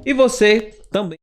E você também.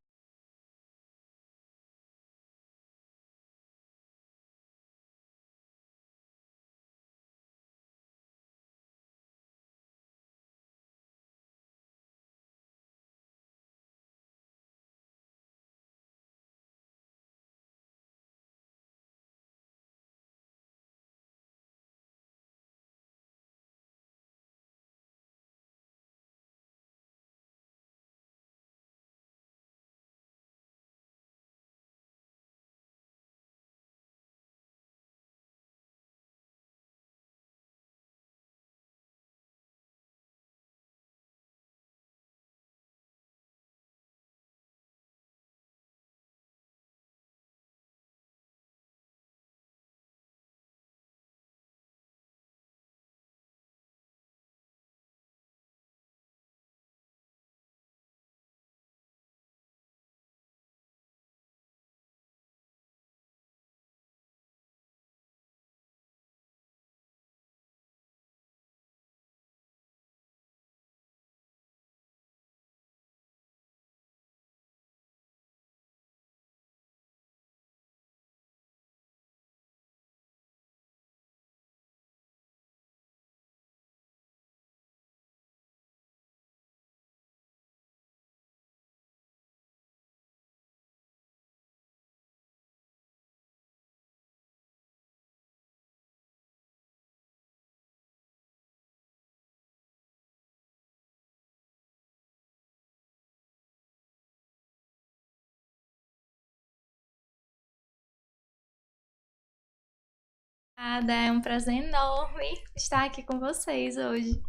Nada, é um prazer enorme estar aqui com vocês hoje.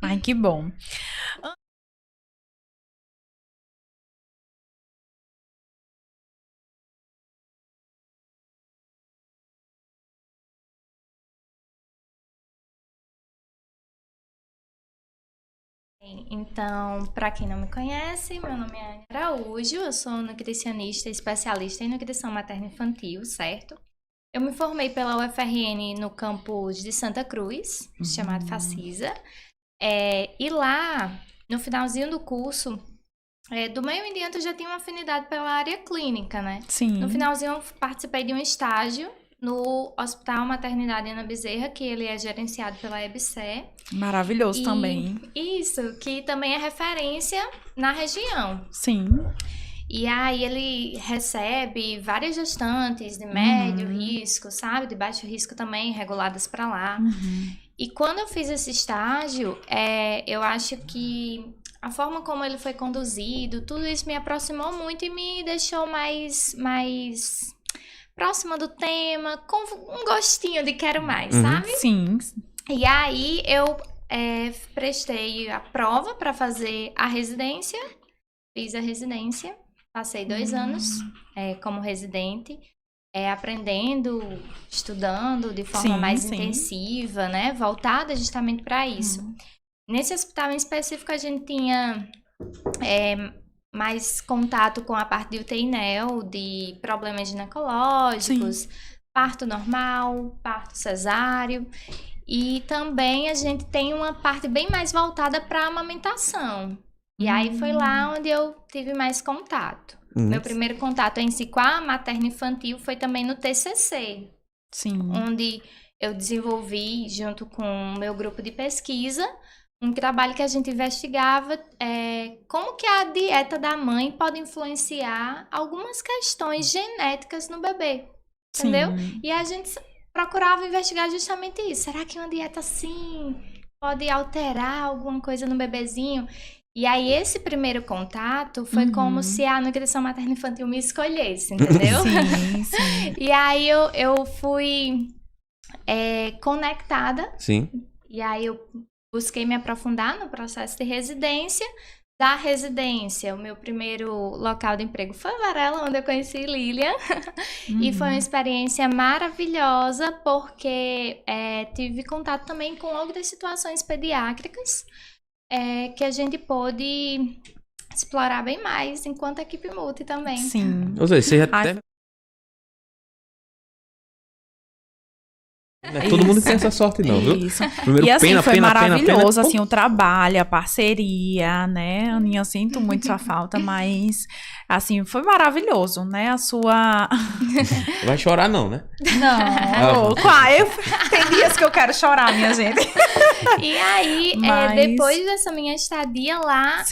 Ai, que bom. Então, para quem não me conhece, meu nome é Anne Araújo, eu sou nutricionista especialista em nutrição materno-infantil, certo? Eu me formei pela UFRN no campus de Santa Cruz, chamado Facisa. E lá, no finalzinho do curso, do meio em diante eu já tinha uma afinidade pela área clínica, né? No Sim, finalzinho eu participei de um estágio no Hospital Maternidade Ana Bezerra, que ele é gerenciado pela EBSER. maravilhoso E também. isso, que também é referência na região. Sim. E aí ele recebe várias gestantes de médio Uhum. risco, sabe? De baixo risco também, reguladas para lá. Uhum. E quando eu fiz esse estágio, eu acho que a forma como ele foi conduzido, tudo isso me aproximou muito e me deixou mais próxima do tema, com um gostinho de quero mais, Uhum. sabe? Sim. E aí eu prestei a prova para fazer a residência, fiz a residência, passei 2 anos como residente, aprendendo, estudando de forma Sim, mais sim. intensiva, né? Voltada justamente para isso. Uhum. Nesse hospital em específico, a gente tinha mais contato com a parte de UTI/NEO, de problemas Sim. ginecológicos, parto normal, parto cesáreo. E também a gente tem uma parte bem mais voltada para amamentação. E aí foi lá onde eu tive mais contato. Uhum. Meu primeiro contato em si com a materno-infantil foi também no TCC, Sim. onde eu desenvolvi, junto com o meu grupo de pesquisa, um trabalho que a gente investigava como que a dieta da mãe pode influenciar algumas questões genéticas no bebê, entendeu? Sim. E a gente procurava investigar justamente isso. Será que uma dieta assim pode alterar alguma coisa no bebezinho? E aí esse primeiro contato foi como se Uhum. a nutrição materno-infantil me escolhesse, entendeu? Sim, sim. E aí eu fui conectada, Sim. e aí eu busquei me aprofundar no processo de residência. Da residência, o meu primeiro local de emprego foi Varela, onde eu conheci Lilian. E foi uma Uhum. experiência maravilhosa, porque tive contato também com outras situações pediátricas que a gente pôde explorar bem mais, enquanto equipe multi também. Sim. Ou seja, você já Ai, Não é todo mundo que tem essa sorte, não, viu? Isso. Primeiro, E assim, foi maravilhoso, pena. assim, o trabalho, a parceria, né? Aninha, eu sinto muito sua falta, mas, assim, foi maravilhoso, né? A sua... Vai chorar não, né? Não, tem dias que eu quero chorar, minha gente. E aí, depois dessa minha estadia lá,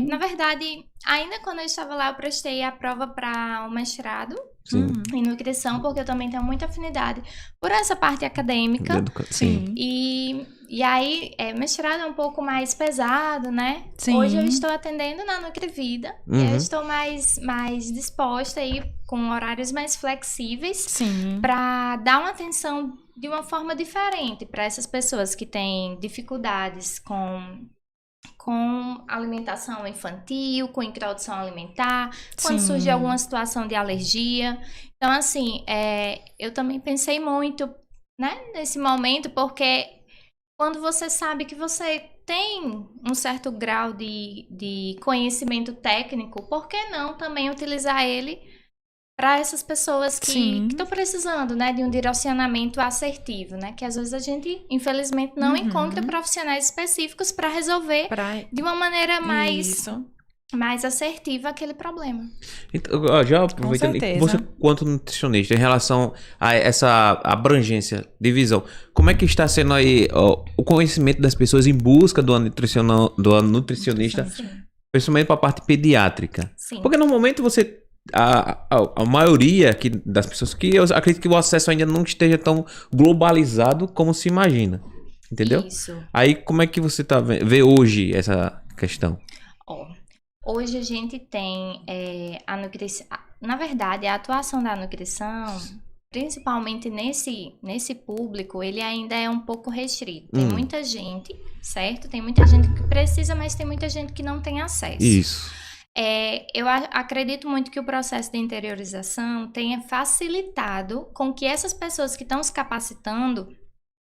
na verdade, ainda quando eu estava lá, eu prestei a prova para o mestrado. Sim. Em nutrição, porque eu também tenho muita afinidade por essa parte acadêmica. Sim. E aí, mestrado é um pouco mais pesado, né? Sim. Hoje eu estou atendendo na Nutrivida. E eu estou mais disposta aí, com horários mais flexíveis, para dar uma atenção de uma forma diferente para essas pessoas que têm dificuldades com alimentação infantil, com introdução alimentar, quando surge alguma situação de alergia. Então, assim, eu também pensei muito, né, nesse momento, porque quando você sabe que você tem um certo grau de conhecimento técnico, por que não também utilizar ele para essas pessoas que estão precisando, né, de um direcionamento assertivo, né, que às vezes a gente, infelizmente, não encontra profissionais específicos para resolver de uma maneira mais assertiva aquele problema. Então, já aproveitando, você quanto nutricionista, em relação a essa abrangência de visão, como é que está sendo aí o conhecimento das pessoas em busca do nutricionista, principalmente para a parte pediátrica? Sim. Porque no momento você... A maioria aqui das pessoas que eu acredito que o acesso ainda não esteja tão globalizado como se imagina, entendeu? Isso. Aí como é que você vê hoje essa questão? Hoje a gente tem a nutrição, na verdade a atuação da nutrição, principalmente nesse público, ele ainda é um pouco restrito. Tem muita gente, certo? Tem muita gente que precisa, mas tem muita gente que não tem acesso. Isso. Eu acredito muito que o processo de interiorização tenha facilitado com que essas pessoas que estão se capacitando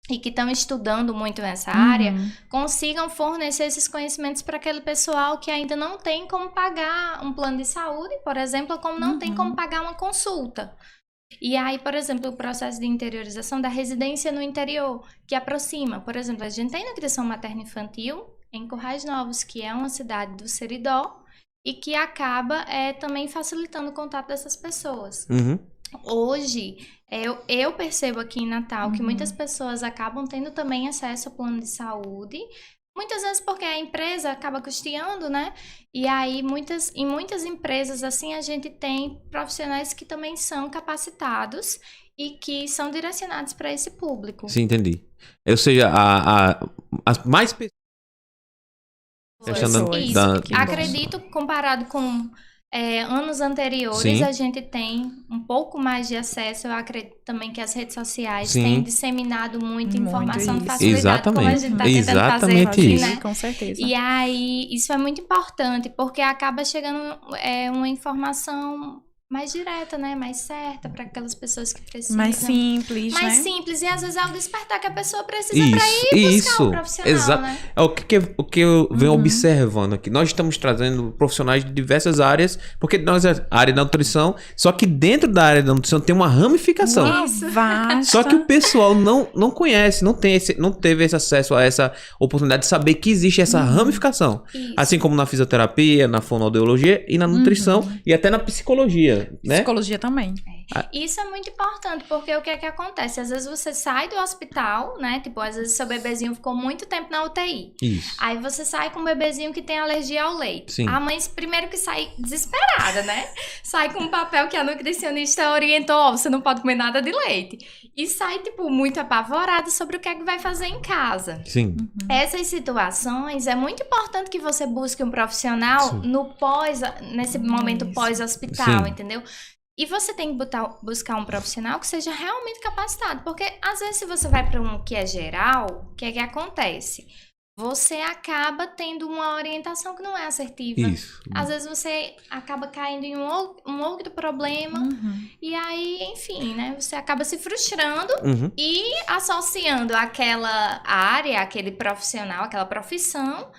e que estão estudando muito nessa área consigam fornecer esses conhecimentos para aquele pessoal que ainda não tem como pagar um plano de saúde, por exemplo, ou como não tem como pagar uma consulta. E aí, por exemplo, o processo de interiorização da residência no interior, que aproxima. Por exemplo, a gente tem nutrição materno-infantil em Currais Novos, que é uma cidade do Seridó, e que acaba também facilitando o contato dessas pessoas. Hoje, eu percebo aqui em Natal que muitas pessoas acabam tendo também acesso ao plano de saúde, muitas vezes porque a empresa acaba custeando, né? E aí, em muitas empresas, assim, a gente tem profissionais que também são capacitados e que são direcionados para esse público. Sim, entendi. Ou seja, as mais pessoas... Acredito, comparado com anos anteriores, a gente tem um pouco mais de acesso. Eu acredito também que as redes sociais têm disseminado muita informação de facilidade, como a gente está tentando fazer aqui, né? Com certeza. E aí, isso é muito importante, porque acaba chegando uma informação mais direta, né? Mais certa para aquelas pessoas que precisam. Mais simples, mais simples. E às vezes é o despertar que a pessoa precisa para ir buscar um profissional, né? É o que eu venho observando aqui. Nós estamos trazendo profissionais de diversas áreas, porque nós é a área da nutrição, só que dentro da área da nutrição tem uma ramificação. Só que o pessoal não conhece, não teve esse acesso a essa oportunidade de saber que existe essa ramificação. Isso. Assim como na fisioterapia, na fonoaudiologia e na nutrição e até na psicologia. Né? Psicologia também. Isso é muito importante, porque o que é que acontece? Às vezes você sai do hospital, né? Tipo, às vezes seu bebezinho ficou muito tempo na UTI. Isso. Aí você sai com um bebezinho que tem alergia ao leite. Sim. A mãe, primeiro que sai desesperada, né? Sai com um papel que a nutricionista orientou, você não pode comer nada de leite. E sai, tipo, muito apavorada sobre o que é que vai fazer em casa. Sim. Essas situações, é muito importante que você busque um profissional nesse momento pós-hospital, entendeu? E você tem que buscar um profissional que seja realmente capacitado. Porque, às vezes, se você vai para um que é geral, o que é que acontece? Você acaba tendo uma orientação que não é assertiva. Isso. Às vezes, você acaba caindo em um outro problema. E aí, enfim, né? Você acaba se frustrando e associando aquela área, aquele profissional, aquela profissão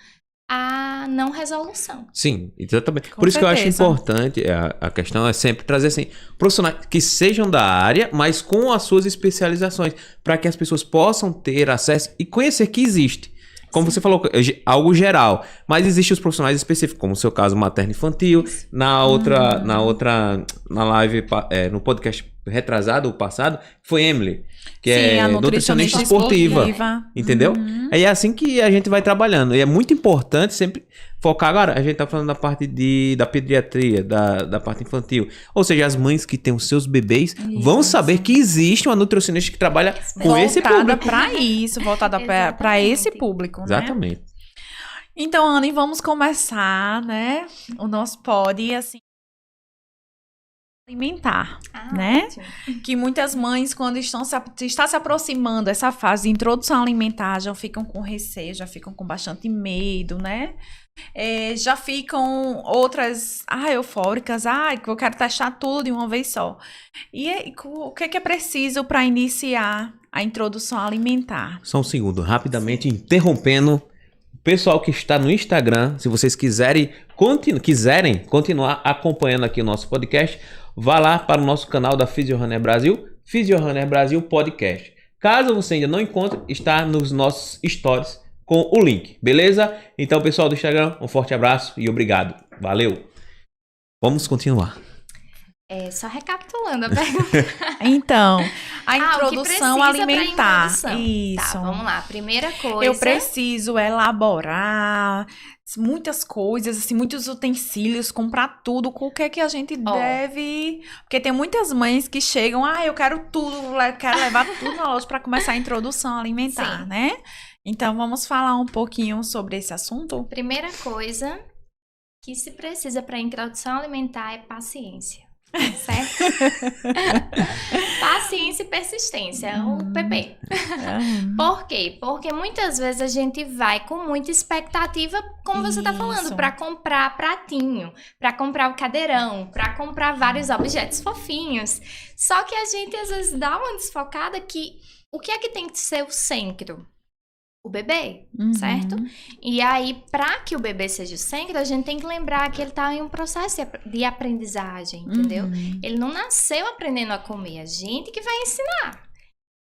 a não resolução. Sim, exatamente. Com Por isso que eu acho certeza. importante, a questão é sempre trazer assim, profissionais que sejam da área, mas com as suas especializações, para que as pessoas possam ter acesso e conhecer que existe. Como você falou, algo geral, mas existem os profissionais específicos, como o seu caso materno-infantil, na live, no podcast retrasado, o passado, foi Emily, que é a nutricionista esportiva, entendeu? É assim que a gente vai trabalhando, e é muito importante sempre focar. Agora, a gente tá falando da parte da pediatria, da parte infantil, ou seja, as mães que têm os seus bebês vão saber que existe uma nutricionista que trabalha com esse público. Voltada para esse público, né? Exatamente. Então, Anne, vamos começar, né, o nosso pod, assim, alimentar, né? Ótimo. Que muitas mães, quando está se aproximando essa fase de introdução alimentar, já ficam com receio, já ficam com bastante medo, né? Já ficam outras, eufóricas, que eu quero testar tudo de uma vez só. E o que é preciso para iniciar a introdução alimentar? Só um segundo, rapidamente interrompendo. O pessoal que está no Instagram, se vocês quiserem continuar acompanhando aqui o nosso podcast, vá lá para o nosso canal da PhysioRunner Brasil, PhysioRunner Brasil Podcast. Caso você ainda não encontre, está nos nossos stories com o link, beleza? Então, pessoal do Instagram, um forte abraço e obrigado. Valeu! Vamos continuar. Só recapitulando a pergunta. Então, a introdução alimentar. Isso. Tá, vamos lá. Primeira coisa. Eu preciso elaborar muitas coisas, assim, muitos utensílios, comprar tudo. O que é que a gente deve... Porque tem muitas mães que chegam, eu quero tudo, quero levar tudo na loja para começar a introdução alimentar, né? Então, vamos falar um pouquinho sobre esse assunto? Primeira coisa que se precisa para a introdução alimentar é paciência. Certo? Paciência e persistência, o PP. Por quê? Porque muitas vezes a gente vai com muita expectativa, como você tá falando, para comprar pratinho, para comprar o cadeirão, para comprar vários objetos fofinhos. Só que a gente às vezes dá uma desfocada que o que é que tem que ser o centro? O bebê, certo? E aí, para que o bebê seja o centro, a gente tem que lembrar que ele tá em um processo de aprendizagem, entendeu? Ele não nasceu aprendendo a comer, a gente que vai ensinar.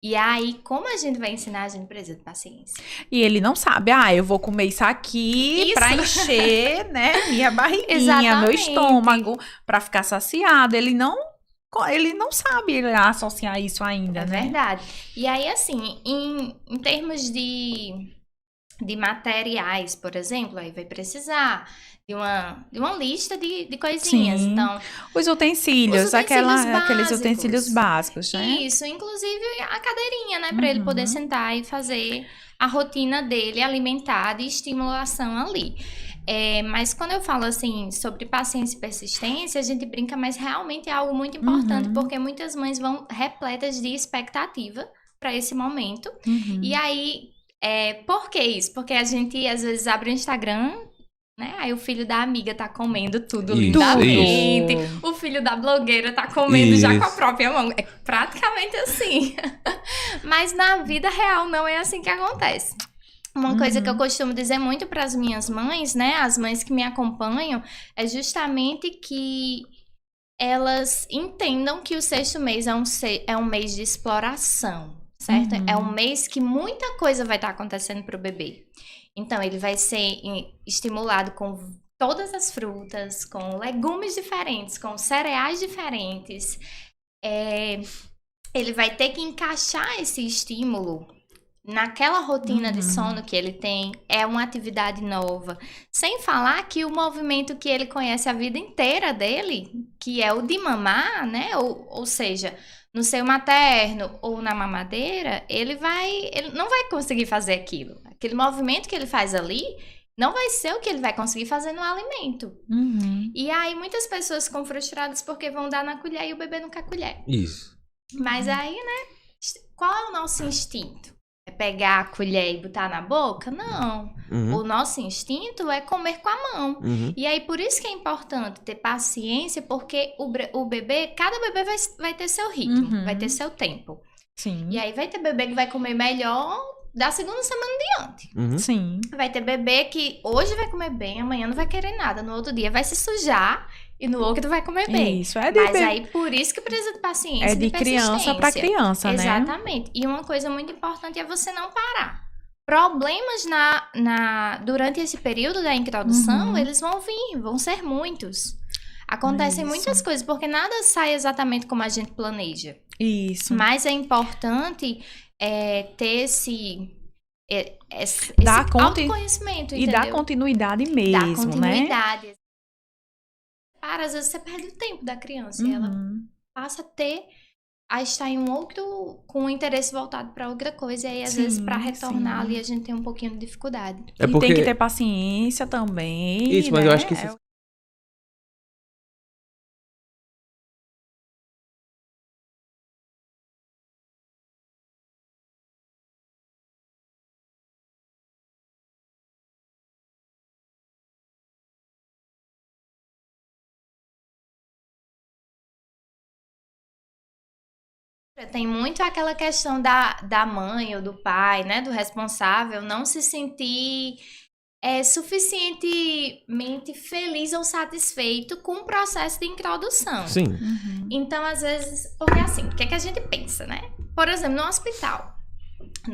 E aí, como a gente vai ensinar, a gente precisa de paciência. E ele não sabe, eu vou comer isso aqui pra encher, né, minha barriguinha, meu estômago, pra ficar saciado. Ele não sabe associar isso ainda, né? É verdade. E aí, assim, em termos de materiais, por exemplo, aí vai precisar de uma lista de coisinhas. Sim. Então, os utensílios aqueles utensílios básicos, né? Isso, inclusive a cadeirinha, né? Pra ele poder sentar e fazer a rotina dele alimentar de estimulação ali. Mas quando eu falo assim sobre paciência e persistência, a gente brinca, mas realmente é algo muito importante, porque muitas mães vão repletas de expectativa para esse momento. E aí, por que isso? Porque a gente às vezes abre o Instagram, né? Aí o filho da amiga tá comendo tudo lindamente, o filho da blogueira tá comendo já com a própria mão. É praticamente assim. Mas na vida real não é assim que acontece. Uma coisa que eu costumo dizer muito para as minhas mães, né, as mães que me acompanham, é justamente que elas entendam que o 6º mês é um mês de exploração, certo? É um mês que muita coisa vai estar acontecendo para o bebê. Então, ele vai ser estimulado com todas as frutas, com legumes diferentes, com cereais diferentes. Ele vai ter que encaixar esse estímulo naquela rotina de sono que ele tem, é uma atividade nova. Sem falar que o movimento que ele conhece a vida inteira dele, que é o de mamar, né? Ou seja, no seio materno ou na mamadeira, ele não vai conseguir fazer aquilo. Aquele movimento que ele faz ali não vai ser o que ele vai conseguir fazer no alimento. E aí, muitas pessoas ficam frustradas porque vão dar na colher e o bebê não quer colher. Isso. Mas aí, né? Qual é o nosso instinto? É pegar a colher e botar na boca? Não. O nosso instinto é comer com a mão. E aí, por isso que é importante ter paciência, porque o bebê, cada bebê vai ter seu ritmo, vai ter seu tempo. Sim. E aí vai ter bebê que vai comer melhor da segunda semana em diante. Sim. Vai ter bebê que hoje vai comer bem, amanhã não vai querer nada. No outro dia vai se sujar e no outro vai comer bem. Isso, é de Mas aí, por isso que precisa de paciência. É de criança para criança, né? Exatamente. E uma coisa muito importante é você não parar. Problemas durante esse período da introdução, eles vão vir, vão ser muitos. Acontecem muitas coisas, porque nada sai exatamente como a gente planeja. Isso. Mas é importante ter esse autoconhecimento, e entendeu? dar continuidade mesmo, dar continuidade. né? Às vezes você perde o tempo da criança e ela passa a estar em com um interesse voltado para outra coisa. E aí, às vezes, para retornar ali, a gente tem um pouquinho de dificuldade. E tem que ter paciência também. Isso, mas eu acho que isso... Tem muito aquela questão da mãe ou do pai, né, do responsável, não se sentir suficientemente feliz ou satisfeito com o processo de introdução. Sim. Então, às vezes, porque assim, o que é que a gente pensa, né? Por exemplo, no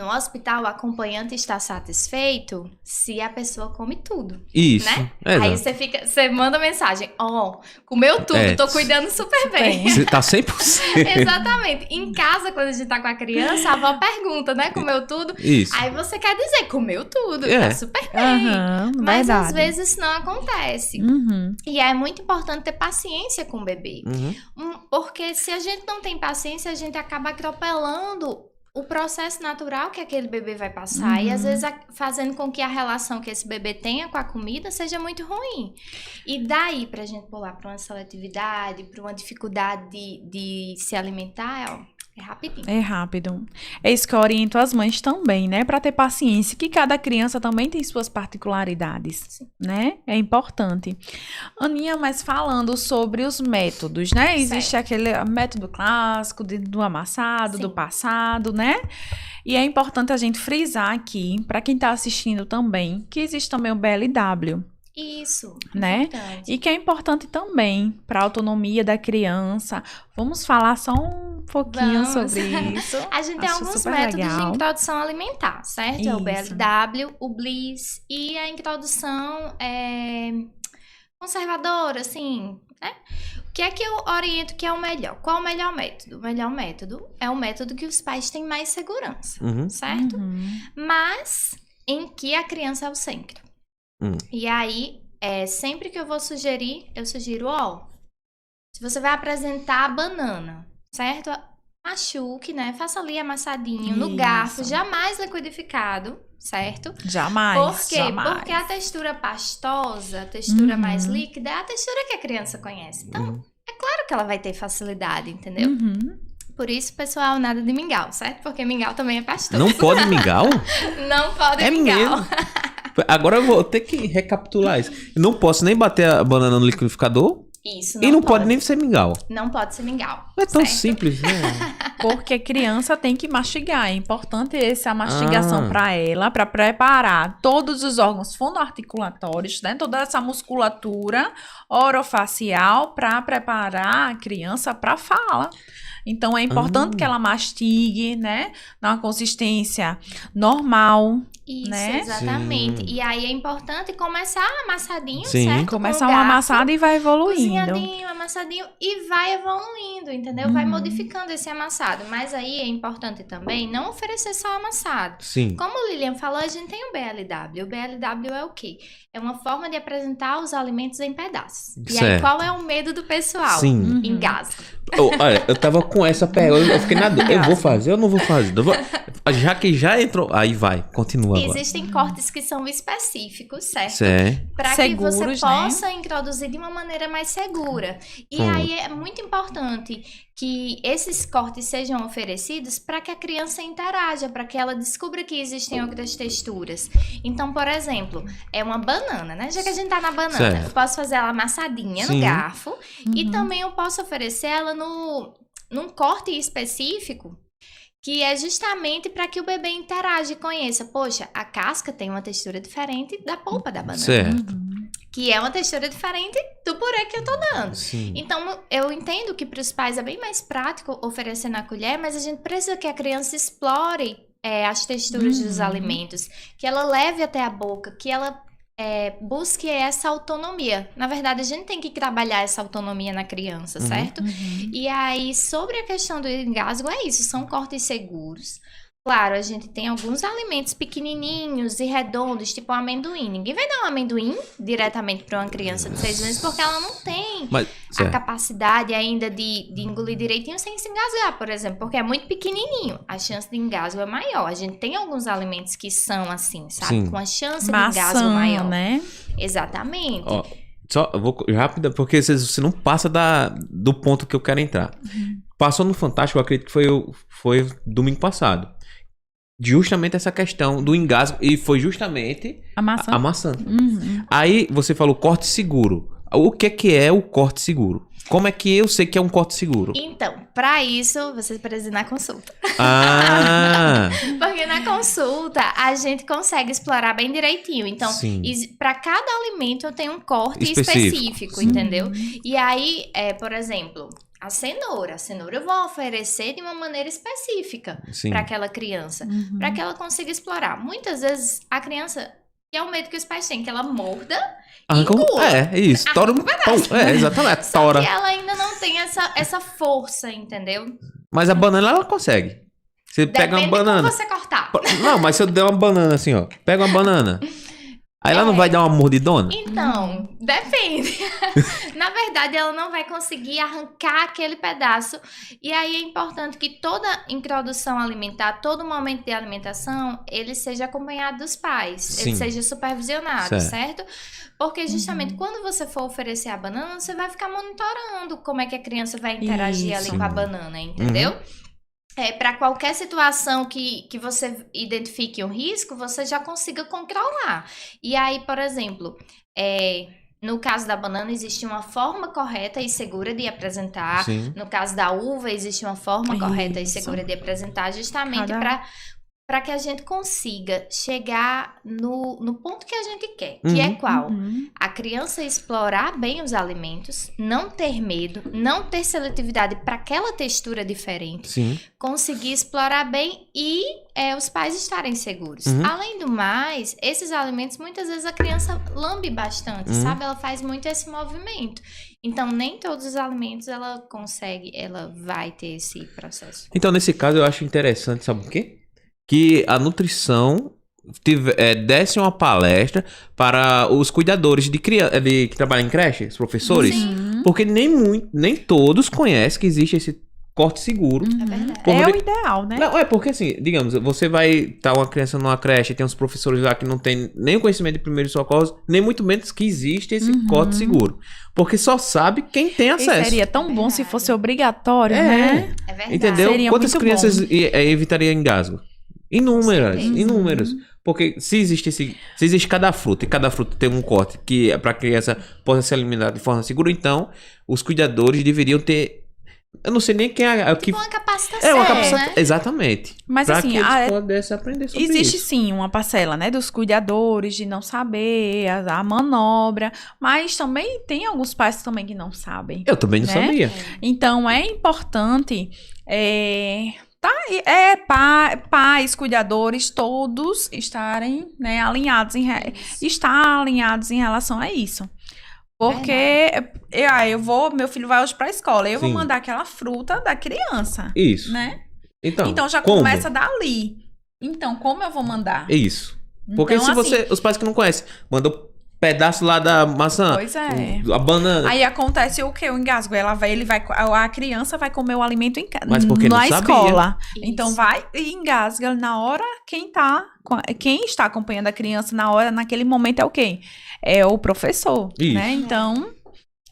hospital, o acompanhante está satisfeito se a pessoa come tudo. Isso. Né? Aí você manda mensagem, comeu tudo, tô cuidando super bem. Você tá 100%. Exatamente. Em casa, quando a gente tá com a criança, a avó pergunta, né? Comeu tudo? Isso. Aí você quer dizer, comeu tudo, tá super bem. Mas verdade. às vezes isso não acontece. E é muito importante ter paciência com o bebê. Porque se a gente não tem paciência, a gente acaba atropelando o processo natural que aquele bebê vai passar. E às vezes fazendo com que a relação que esse bebê tenha com a comida seja muito ruim. E daí pra gente pular pra uma seletividade, pra uma dificuldade de se alimentar, é rapidinho. É rápido. É isso que eu oriento as mães também, né? Pra ter paciência, que cada criança também tem suas particularidades, né? É importante. Aninha, mas falando sobre os métodos, né? Existe aquele método clássico do amassado, do passado, né? E é importante a gente frisar aqui, pra quem tá assistindo também, que existe também o BLW. Isso, né? Importante. E que é importante também para a autonomia da criança. Vamos falar só um pouquinho sobre isso. A gente tem alguns métodos de introdução alimentar, certo? Isso. É o BLW, o Bliss e a introdução conservadora, assim, né? O que é que eu oriento que é o melhor? Qual é o melhor método? O melhor método é o método que os pais têm mais segurança, certo? Mas em que a criança é o centro. E aí, sempre que eu sugiro, se você vai apresentar a banana, certo? Machuque, né? Faça ali amassadinho no garfo, jamais liquidificado, certo? Jamais. Por quê? Porque a textura pastosa, a textura mais líquida, é a textura que a criança conhece. Então, é claro que ela vai ter facilidade, entendeu? Por isso, pessoal, nada de mingau, certo? Porque mingau também é pastoso. Não pode mingau? Não pode mingau. Mesmo? Agora eu vou ter que recapitular isso. Eu não posso nem bater a banana no liquidificador. Isso, não pode nem ser mingau. Não pode ser mingau. É tão simples, né? Porque criança tem que mastigar. É importante essa mastigação para ela, para preparar todos os órgãos fonoarticulatórios, né? Toda essa musculatura orofacial para preparar a criança para fala. Então, é importante que ela mastigue, né? Numa consistência normal. Isso, né? Exatamente. Sim. E aí é importante começar amassadinho, Sim. certo? Começar um amassado e vai evoluindo. Cozinhadinho, amassadinho e vai evoluindo, entendeu? Vai modificando esse amassado. Mas aí é importante também não oferecer só amassado. Sim. Como o Lilian falou, a gente tem o BLW. O BLW é o quê? É uma forma de apresentar os alimentos em pedaços. E aí, qual é o medo do pessoal? Sim. Engasgo. Olha, eu tava com essa pergunta, eu fiquei na dúvida. Eu vou fazer ou não vou fazer? Já que já entrou, aí vai, continua agora. Existem cortes que são específicos, certo? Para que você possa introduzir de uma maneira mais segura. E aí é muito importante que esses cortes sejam oferecidos para que a criança interaja, para que ela descubra que existem outras texturas. Então, por exemplo, é uma banana, né? Já que a gente tá na banana, eu posso fazer ela amassadinha no garfo e também eu posso oferecer ela num corte específico que é justamente para que o bebê interaja e conheça. Poxa, a casca tem uma textura diferente da polpa da banana. Certo. Que é uma textura diferente do purê que eu tô dando. Sim. Então, eu entendo que para os pais é bem mais prático oferecer na colher, mas a gente precisa que a criança explore as texturas dos alimentos, que ela leve até a boca, que ela busque essa autonomia. Na verdade, a gente tem que trabalhar essa autonomia na criança, certo? E aí, sobre a questão do engasgo, é isso, são cortes seguros. Claro, a gente tem alguns alimentos pequenininhos e redondos, tipo amendoim. Ninguém vai dar um amendoim diretamente para uma criança de 6 meses, porque ela não tem a capacidade ainda de engolir direitinho sem se engasgar, por exemplo, porque é muito pequenininho. A chance de engasgo é maior. A gente tem alguns alimentos que são assim, sabe? Sim. Com a chance Maçã, de engasgo maior. né? Exatamente. Ó, só, eu vou rápida, porque você não passa do ponto que eu quero entrar. Passou no Fantástico, eu acredito que foi domingo passado. Justamente essa questão do engasgo. E foi justamente a maçã. Aí você falou corte seguro. O que é o corte seguro? Como é que eu sei que é um corte seguro? Então, para isso, você precisa ir na consulta. Ah! Porque na consulta, a gente consegue explorar bem direitinho. Então, para cada alimento, eu tenho um corte específico, entendeu? E aí, por exemplo... A cenoura eu vou oferecer de uma maneira específica para aquela criança, para que ela consiga explorar. Muitas vezes a criança, que é o medo que os pais têm, que ela morda e engula. É isso. Tora um pedaço. Exatamente. Só que ela ainda não tem essa força, entendeu? Mas a banana ela consegue. Você pega uma banana. Depende de como você cortar. Não, mas se eu der uma banana assim, ó. Pega uma banana. Aí ela não vai dar uma mordidona? Então, depende. Na verdade, ela não vai conseguir arrancar aquele pedaço. E aí é importante que toda introdução alimentar, todo momento de alimentação, ele seja acompanhado dos pais. Ele seja supervisionado, certo? Porque justamente quando você for oferecer a banana, você vai ficar monitorando como é que a criança vai interagir ali com a banana, entendeu? Para qualquer situação que você identifique um risco, você já consiga controlar. E aí, por exemplo, no caso da banana, existe uma forma correta e segura de apresentar. No caso da uva, existe uma forma correta e segura de apresentar, justamente para que a gente consiga chegar no ponto que a gente quer, que é qual? A criança explorar bem os alimentos, não ter medo, não ter seletividade para aquela textura diferente, conseguir explorar bem e os pais estarem seguros. Além do mais, esses alimentos, muitas vezes a criança lambe bastante, sabe? Ela faz muito esse movimento. Então, nem todos os alimentos ela consegue, ela vai ter esse processo. Então, nesse caso, eu acho interessante, sabe o quê? Que a nutrição desse uma palestra para os cuidadores de criança, que trabalham em creche, os professores. Porque nem todos conhecem que existe esse corte seguro. É verdade. É o ideal, né? Não, porque assim, digamos, você vai estar uma criança numa creche, tem uns professores lá que não tem nem o conhecimento de primeiros socorros, nem muito menos que existe esse corte seguro. Porque só sabe quem tem acesso. E seria tão bom se fosse obrigatório, né? É verdade. Entendeu? Seria Quantas muito crianças evitaria engasgo? Inúmeras. Porque se existe cada fruta, e cada fruta tem um corte que é para a criança possa se alimentar de forma segura, então os cuidadores deveriam ter, eu não sei nem quem é que uma capacitação, uma capacitação, né? Exatamente. Mas pra assim, que eles pudessem aprender sobre existe isso. sim uma parcela, né, dos cuidadores de não saber a manobra, mas também tem alguns pais também que não sabem. Eu também não sabia. Então é importante pais, cuidadores, todos estarem, né, alinhados em relação a isso. Porque meu filho vai hoje pra escola, eu vou mandar aquela fruta da criança. Isso. Né? Então já começa dali. Então, como eu vou mandar? Isso. Porque então, os pais que não conhecem, mandam pedaço lá da maçã. Pois é. A banana. Aí acontece o quê? O engasgo. A criança vai comer o alimento Mas porque não na sabia. escola. Isso. Então vai e engasga na hora quem está acompanhando a criança naquele momento é o quê? É o professor, Isso. né? Então,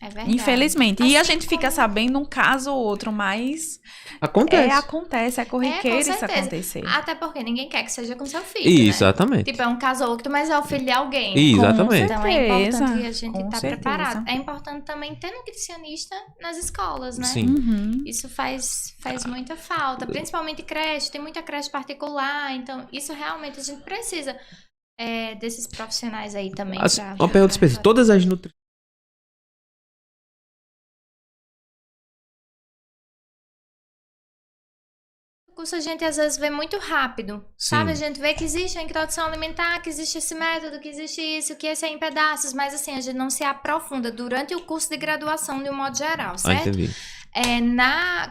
É verdade. Infelizmente. E a gente fica sabendo um caso ou outro, mas... Acontece. É corriqueiro isso acontecer. Até porque ninguém quer que seja com seu filho, Exatamente. Tipo, é um caso ou outro, mas é o filho de alguém. Exatamente. Então é importante que a gente Com tá certeza. preparado. É importante também ter nutricionista nas escolas, né? Sim. Isso faz muita falta. Principalmente creche. Tem muita creche particular. Então, isso realmente a gente precisa desses profissionais aí também. Uma pergunta específica. Todas as nutricionistas. A gente às vezes vê muito rápido, sabe? A gente vê que existe a introdução alimentar, que existe esse método, que existe isso, que esse é em pedaços, mas assim, a gente não se aprofunda durante o curso de graduação de um modo geral, certo? Entendi.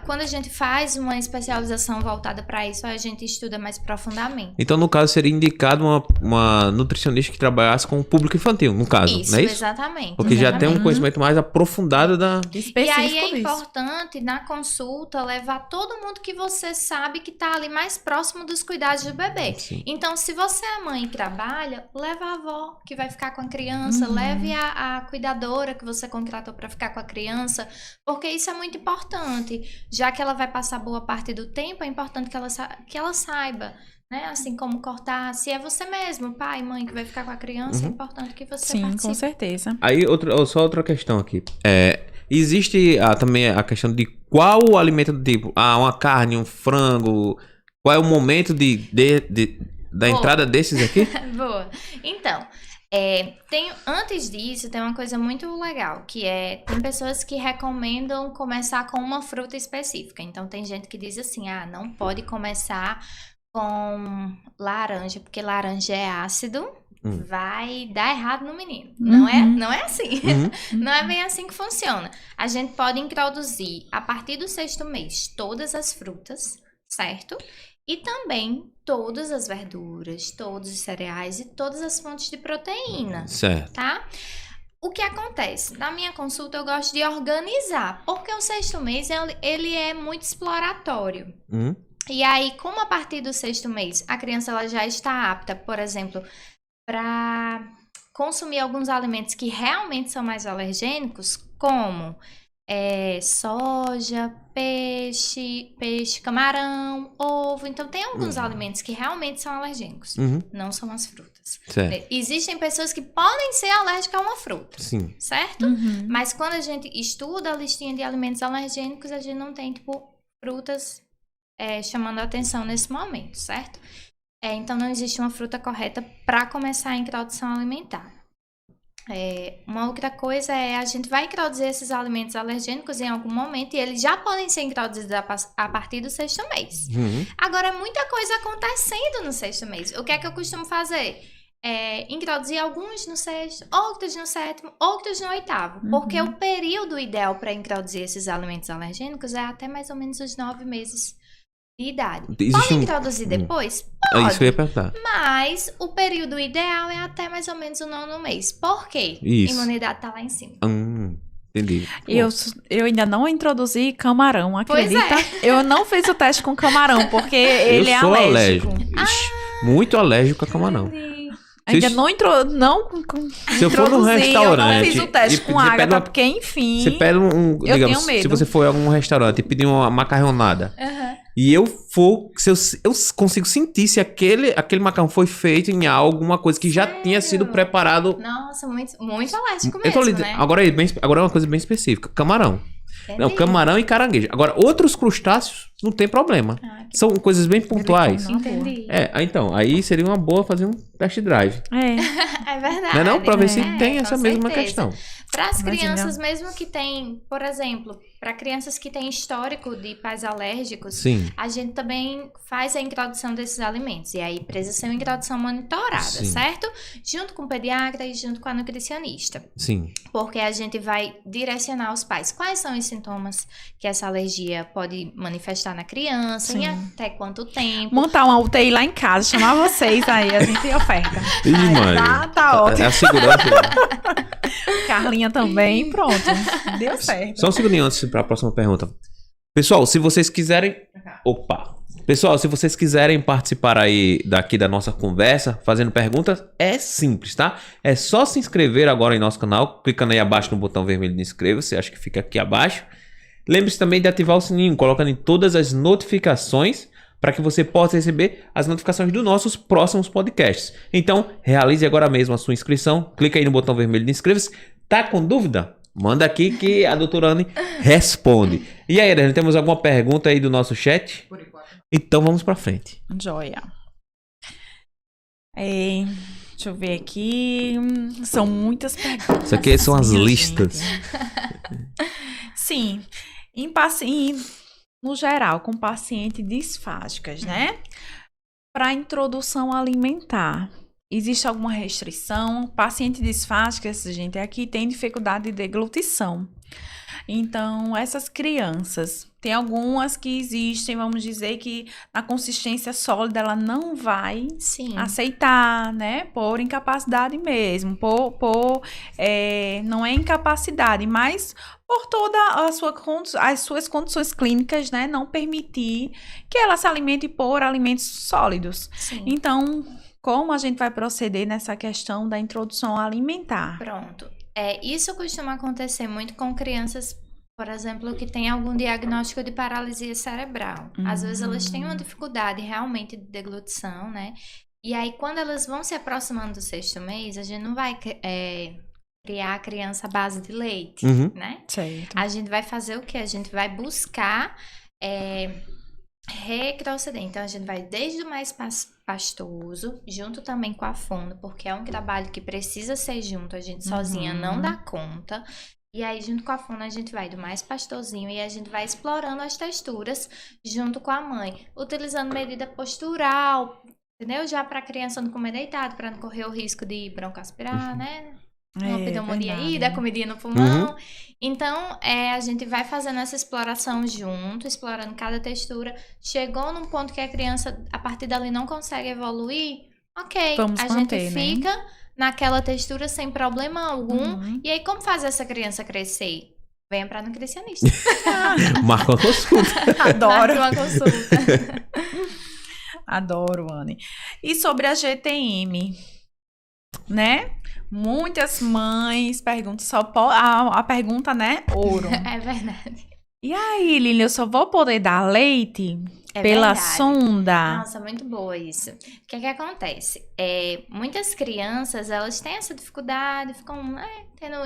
Quando a gente faz uma especialização voltada para isso, a gente estuda mais profundamente. Então, no caso, seria indicado uma nutricionista que trabalhasse com o público infantil, no caso, Isso, não é isso? Exatamente. Porque já tem um conhecimento mais aprofundado específico E aí é disso. importante, na consulta, levar todo mundo que você sabe que tá ali mais próximo dos cuidados do bebê. Sim. Então, se você é mãe e trabalha, leva a avó que vai ficar com a criança, leve a cuidadora que você contratou para ficar com a criança, porque isso é muito importante. Já que ela vai passar boa parte do tempo, é importante que ela saiba, né? Assim como cortar, se é você mesmo, pai, mãe, que vai ficar com a criança, é importante que você Sim, participe. com certeza. Aí, só outra questão aqui. Existe também a questão de qual o alimento do tipo, uma carne, um frango, qual é o momento da entrada desses aqui? Boa. Então, antes disso, tem uma coisa muito legal, que tem pessoas que recomendam começar com uma fruta específica. Então, tem gente que diz assim, não pode começar com laranja, porque laranja é ácido, vai dar errado no menino. Não é assim. Não é bem assim que funciona. A gente pode introduzir, a partir do 6º mês, todas as frutas, certo? E também todas as verduras, todos os cereais e todas as fontes de proteína. Certo. Tá? O que acontece? Na minha consulta eu gosto de organizar, porque o 6º mês ele é muito exploratório. E aí, como a partir do 6º mês a criança ela já está apta, por exemplo, para consumir alguns alimentos que realmente são mais alergênicos, como soja, peixe, camarão, ovo. Então, tem alguns alimentos que realmente são alergênicos. Não são as frutas. Certo. Existem pessoas que podem ser alérgicas a uma fruta. Sim. Certo? Mas quando a gente estuda a listinha de alimentos alergênicos, a gente não tem, frutas chamando a atenção nesse momento, certo? Então, não existe uma fruta correta para começar a introdução alimentar. Uma outra coisa a gente vai introduzir esses alimentos alergênicos em algum momento e eles já podem ser introduzidos a partir do 6º mês. Agora, é muita coisa acontecendo no 6º mês. O que é que eu costumo fazer? Introduzir alguns no 6º, outros no 7º, outros no 8º. Porque o período ideal para introduzir esses alimentos alergênicos é até mais ou menos os 9 meses de idade. Pode introduzir depois? Pode. Isso que eu ia perguntar. Mas o período ideal é até mais ou menos o 9º mês. Por quê? Isso. A imunidade tá lá em cima. Entendi. Eu ainda não introduzi camarão, acredita? Pois Eu não fiz o teste com camarão, porque ele é alérgico. Muito alérgico a camarão. Ainda não se eu for num restaurante, eu não fiz o teste com água, porque enfim... Você pede digamos, tenho medo. se você for em algum restaurante e pedir uma macarronada, e eu consigo sentir se aquele macarrão foi feito em alguma coisa que já tinha sido preparado... Nossa, muito alérgico mesmo, né? Agora é uma coisa bem específica. Camarão. Entendi. Não, camarão e caranguejo. Agora, outros crustáceos, não tem problema. São coisas bem pontuais. Entendi. Então, aí seria uma boa fazer um test drive. É verdade. Não é não? Pra ver se tem essa com mesma certeza. questão. Para as crianças, mesmo que tem, por exemplo, para crianças que têm histórico de pais alérgicos, Sim. a gente também faz a introdução desses alimentos. E aí precisa ser uma introdução monitorada, Sim. certo? Junto com o pediatra e junto com a nutricionista. Sim. Porque a gente vai direcionar os pais. Quais são os sintomas que essa alergia pode manifestar na criança? Sim. E até quanto tempo? Montar uma UTI lá em casa, chamar vocês aí, a gente oferta. Ih, mãe. Tá ótimo. É a segurança. Carlinha também, pronto. Deu certo. Só um segundinho antes para a próxima pergunta. Pessoal, se vocês quiserem... Opa! Pessoal, se vocês quiserem participar aí daqui da nossa conversa, fazendo perguntas, é simples, tá? É só se inscrever agora em nosso canal, clicando aí abaixo no botão vermelho de inscreva-se, acho que fica aqui abaixo. Lembre-se também de ativar o sininho, colocando em todas as notificações, para que você possa receber as notificações dos nossos próximos podcasts. Então, realize agora mesmo a sua inscrição, clica aí no botão vermelho de inscreva-se. Tá com dúvida? Manda aqui que a doutora Anne responde. E aí, Adriane, temos alguma pergunta aí do nosso chat? Por enquanto. Então vamos pra frente. Joia. Deixa eu ver aqui. São muitas perguntas. Isso aqui são as listas. Sim. No geral, com pacientes disfásicas, né? Para introdução alimentar, existe alguma restrição? Paciente disfásica, gente, aqui tem dificuldade de deglutição. Então, essas crianças, tem algumas que existem, vamos dizer que na consistência sólida ela não vai aceitar, né? Por incapacidade mesmo, não é incapacidade, mas por toda as suas condições clínicas, né? Não permitir que ela se alimente por alimentos sólidos. Sim. Então, como a gente vai proceder nessa questão da introdução alimentar? Pronto. Isso costuma acontecer muito com crianças, por exemplo, que têm algum diagnóstico de paralisia cerebral. Às vezes elas têm uma dificuldade realmente de deglutição, né? E aí, quando elas vão se aproximando do 6º mês, a gente não vai criar a criança à base de leite, né? Certo. A gente vai fazer o quê? A gente vai buscar retroceder. Então, a gente vai desde o mais pastoso, junto também com a fono, porque é um trabalho que precisa ser junto, a gente sozinha não dá conta. E aí, junto com a fono, a gente vai do mais pastosinho e a gente vai explorando as texturas junto com a mãe, utilizando medida postural, entendeu? Já para a criança não comer deitado, para não correr o risco de broncoaspirar, né? Uma pneumonia aí, dar comidinha no pulmão. Então, a gente vai fazendo essa exploração junto, explorando cada textura. Chegou num ponto que a criança, a partir dali, não consegue evoluir, ok. Vamos manter, gente fica naquela textura sem problema algum. E aí, como fazer essa criança crescer? Venha para nutricionista. Marca uma consulta. Adoro. Marca uma consulta. Adoro, Anne. E sobre a GTM, né? Muitas mães perguntam, a pergunta, né? Ouro. É verdade. E aí, Lilian, eu só vou poder dar leite pela sonda? Nossa, muito boa isso. O que é que acontece? Muitas crianças, elas têm essa dificuldade, ficam tendo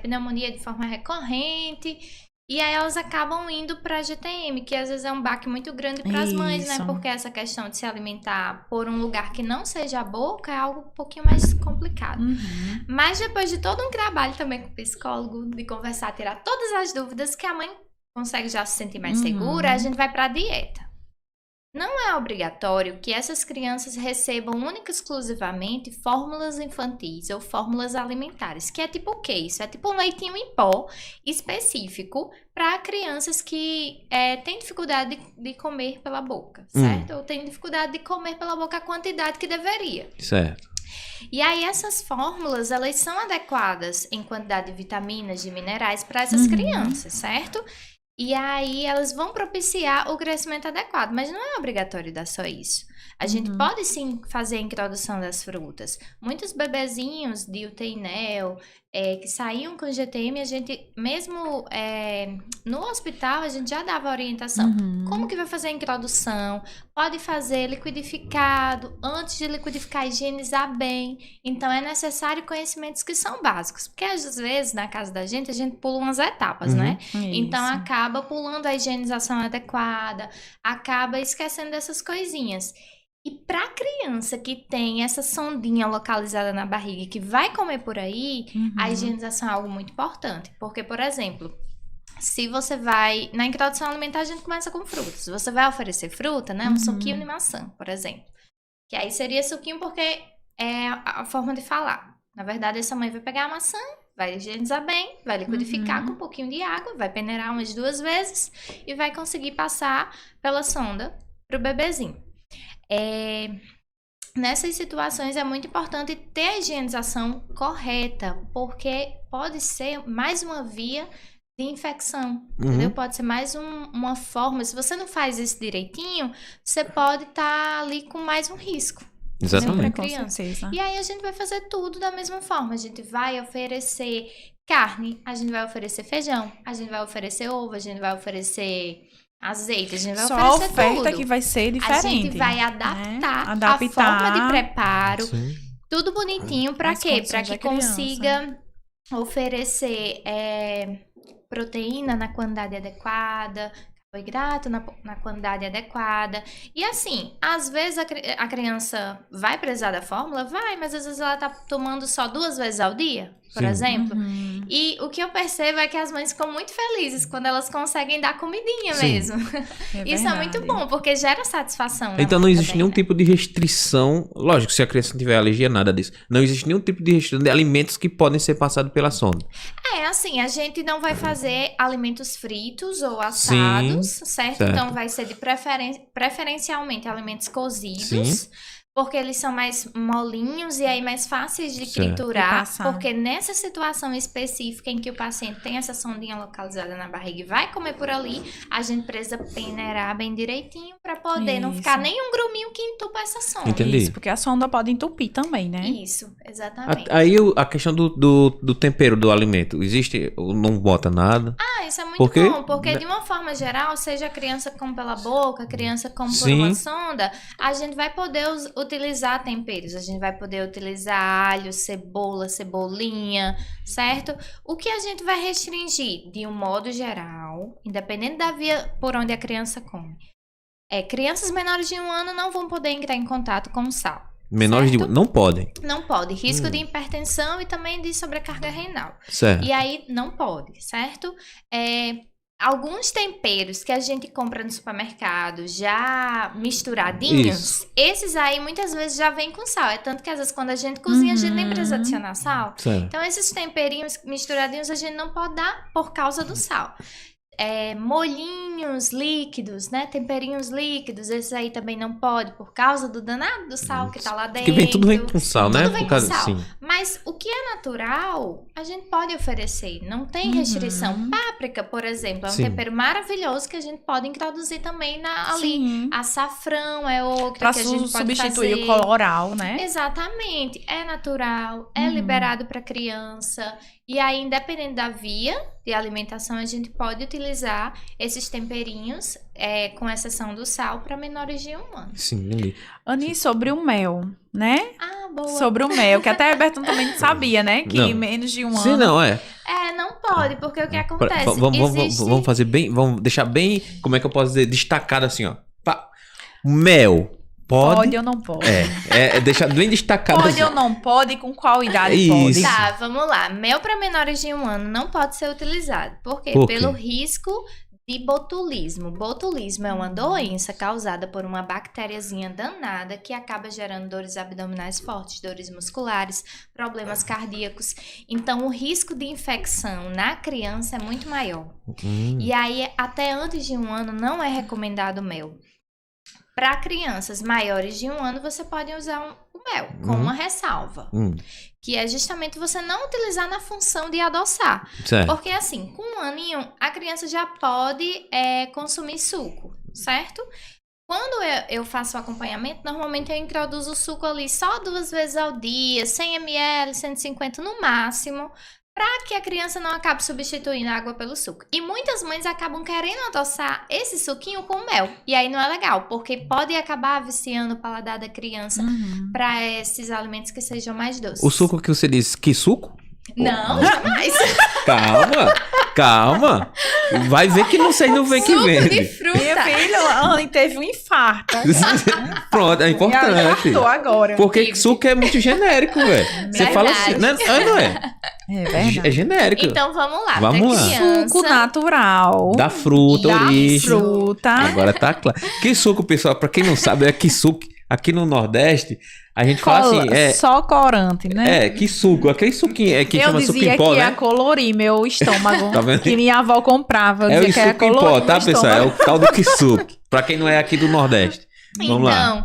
pneumonia de forma recorrente. E aí elas acabam indo para a GTM, que às vezes é um baque muito grande para as mães, né? Porque essa questão de se alimentar por um lugar que não seja a boca é algo um pouquinho mais complicado. Mas depois de todo um trabalho também com o psicólogo, de conversar, tirar todas as dúvidas, que a mãe consegue já se sentir mais segura, a gente vai para a dieta. Não é obrigatório que essas crianças recebam única e exclusivamente fórmulas infantis ou fórmulas alimentares, que é tipo o que isso? É tipo um leitinho em pó específico para crianças que têm dificuldade de comer pela boca, certo? Ou têm dificuldade de comer pela boca a quantidade que deveria. Certo. E aí essas fórmulas, elas são adequadas em quantidade de vitaminas, de minerais para essas crianças, certo? E aí elas vão propiciar o crescimento adequado, mas não é obrigatório dar só isso. A gente pode sim fazer a introdução das frutas. Muitos bebezinhos de UTI Neo, que saíam com GTM, a gente, mesmo no hospital, a gente já dava orientação. Como que vai fazer a introdução? Pode fazer liquidificado, antes de liquidificar, higienizar bem. Então, é necessário conhecimentos que são básicos. Porque, às vezes, na casa da gente, a gente pula umas etapas, né? Então, acaba pulando a higienização adequada, acaba esquecendo dessas coisinhas. E para criança que tem essa sondinha localizada na barriga e que vai comer por aí, a higienização é algo muito importante. Porque, por exemplo, se você vai... Na introdução alimentar, a gente começa com frutas. Você vai oferecer fruta, né? Um suquinho de maçã, por exemplo. Que aí seria suquinho porque é a forma de falar. Na verdade, essa mãe vai pegar a maçã, vai higienizar bem, vai liquidificar com um pouquinho de água, vai peneirar umas 2 vezes e vai conseguir passar pela sonda pro bebezinho. Nessas situações é muito importante ter a higienização correta, porque pode ser mais uma via de infecção, entendeu? Pode ser mais uma forma. Se você não faz isso direitinho, você pode estar ali com mais um risco. Exatamente. Para criança. E aí a gente vai fazer tudo da mesma forma. A gente vai oferecer carne, a gente vai oferecer feijão, a gente vai oferecer ovo, a gente vai oferecer azeite, a gente vai oferecer tudo. Só a oferta que vai ser diferente. A gente vai adaptar a forma de preparo, tudo bonitinho, para quê? Para que consiga oferecer proteína na quantidade adequada, carboidrato na quantidade adequada. E assim, às vezes a criança vai precisar da fórmula? Vai, mas às vezes ela tá tomando só 2 vezes ao dia, por exemplo. E o que eu percebo é que as mães ficam muito felizes quando elas conseguem dar comidinha mesmo. Isso é muito bom, porque gera satisfação. Então não existe nenhum tipo de restrição. Lógico, se a criança não tiver alergia, nada disso. Não existe nenhum tipo de restrição de alimentos que podem ser passados pela sonda. Assim, a gente não vai fazer alimentos fritos ou assados, certo? Então vai ser preferencialmente alimentos cozidos. Porque eles são mais molinhos e aí mais fáceis de triturar. Porque nessa situação específica em que o paciente tem essa sondinha localizada na barriga e vai comer por ali, a gente precisa peneirar bem direitinho para poder não ficar nenhum gruminho que entupa essa sonda. Entendi. Isso, porque a sonda pode entupir também, né? Isso, exatamente. Aí a questão do tempero do alimento, existe ou não bota nada? Isso é muito bom, porque de uma forma geral, seja a criança come pela boca, a criança come por uma sonda, a gente vai poder utilizar temperos, a gente vai poder utilizar alho, cebola, cebolinha, certo? O que a gente vai restringir, de um modo geral, independente da via por onde a criança come, crianças menores de 1 ano não vão poder entrar em contato com sal. Menores de 1 não podem? Não pode. Risco de hipertensão e também de sobrecarga renal. Certo. E aí não pode, certo? Alguns temperos que a gente compra no supermercado já misturadinhos, esses aí muitas vezes já vêm com sal. É tanto que às vezes quando a gente cozinha, a gente nem precisa adicionar sal. Certo. Então esses temperinhos misturadinhos a gente não pode dar por causa do sal. Molhinhos líquidos, né? Temperinhos líquidos, esses aí também não pode por causa do danado do sal que tá lá dentro. Que tudo vem com sal, né? Tudo vem com sal. Mas o que é natural, a gente pode oferecer. Não tem restrição. Páprica, por exemplo, é um tempero maravilhoso que a gente pode introduzir também ali. Açafrão é outra que a gente pode substituir fazer. O colorau, né? Exatamente. É natural, é liberado para criança. E aí, independente da via de alimentação, a gente pode utilizar esses temperinhos, com exceção do sal, para menores de 1 ano. Sim, entendi. Ani, sobre o mel, né? Boa. Sobre o mel, que até a Berton também não sabia, né? Que menos de 1 ano... Sim, não, não pode, porque o que acontece? Vamos fazer bem, vamos deixar bem, como é que eu posso dizer, destacado assim, ó. Mel. Pode ou não pode? Deixar bem destacado. Pode ou não pode? Com qual idade pode? Tá, vamos lá. Mel para menores de 1 ano não pode ser utilizado. Por quê? Pelo risco de botulismo. Botulismo é uma doença causada por uma bactériazinha danada que acaba gerando dores abdominais fortes, dores musculares, problemas cardíacos. Então, o risco de infecção na criança é muito maior. E aí, até antes de 1 ano, não é recomendado mel. Para crianças maiores de 1 ano, você pode usar o mel, com uma ressalva. Que é justamente você não utilizar na função de adoçar. Certo. Porque assim, com 1 aninho, a criança já pode consumir suco, certo? Quando eu faço o acompanhamento, normalmente eu introduzo o suco ali só 2 vezes ao dia, 100 ml, 150 no máximo, para que a criança não acabe substituindo a água pelo suco. E muitas mães acabam querendo adoçar esse suquinho com mel. E aí não é legal, porque pode acabar viciando o paladar da criança para esses alimentos que sejam mais doces. O suco que você disse, que suco? Não, jamais. Calma. Vai ver que vocês não vê que vende. Suco de fruta. Minha filha, a Anne teve um infarto. Pronto, é importante. Agora. Porque suco é muito genérico, velho. Você fala assim, não é? É verdade. É genérico. Então vamos lá. Vamos lá. Criança, suco natural. Da fruta, origem. Fruta. Agora tá claro. Que suco, pessoal, pra quem não sabe, é que suco. Aqui no Nordeste, a gente fala assim... Só corante, né? Que suco. Aquele suquinho que chama suco em pó, né? Eu dizia que ia colorir meu estômago. Tá vendo? Que minha avó comprava. É o suco em pó, tá, pessoal? É o tal do que suco. Pra quem não é aqui do Nordeste. Vamos lá.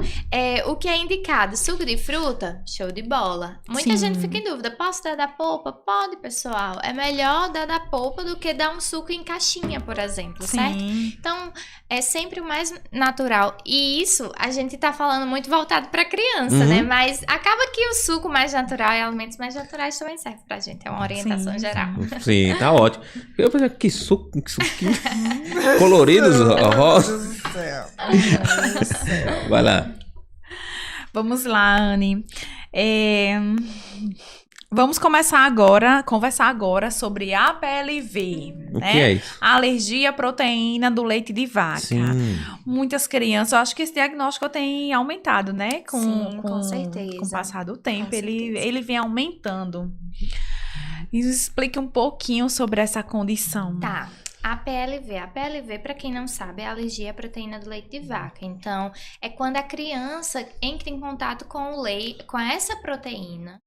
O que é indicado? Suco de fruta? Show de bola. Muita gente fica em dúvida. Posso dar da polpa? Pode, pessoal. É melhor dar da polpa do que dar um suco em caixinha, por exemplo, certo? Então, é sempre o mais natural. E isso, a gente tá falando muito voltado pra criança, né? Mas acaba que o suco mais natural e alimentos mais naturais também servem pra gente. É uma orientação geral. Sim, tá ótimo. Eu falei, que suquinho coloridos, rosa. Vai lá. Vamos lá, Anne. Vamos conversar agora sobre APLV, O né? que é isso? A alergia à proteína do leite de vaca. Sim. Muitas crianças, eu acho que esse diagnóstico tem aumentado, né? Com certeza. Com o passar do tempo, Com ele vem aumentando. Explique um pouquinho sobre essa condição. Tá. A PLV, para quem não sabe, é a alergia à proteína do leite de vaca. Então, é quando a criança entra em contato com o leite, com essa proteína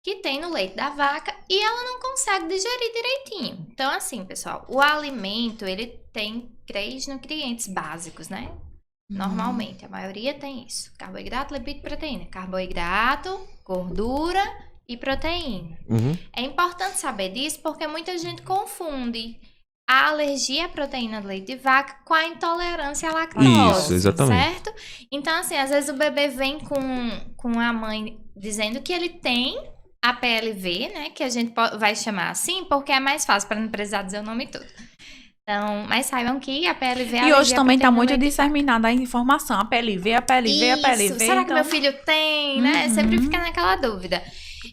que tem no leite da vaca e ela não consegue digerir direitinho. Então, assim, pessoal, o alimento, ele tem 3 nutrientes básicos, né? Normalmente, a maioria tem isso. Carboidrato, lipídio e proteína. Carboidrato, gordura e proteína. É importante saber disso porque muita gente confunde a alergia à proteína do leite de vaca com a intolerância à lactose. Isso, exatamente. Certo? Então, assim, às vezes o bebê vem com a mãe dizendo que ele tem a PLV, né? Que a gente vai chamar assim, porque é mais fácil, para não precisar dizer o nome todo. Então, mas saibam que a PLV é a E hoje também está muito leite... disseminada a informação. A PLV, a PLV, Isso. a PLV. Será que meu filho tem, né? Sempre fica naquela dúvida.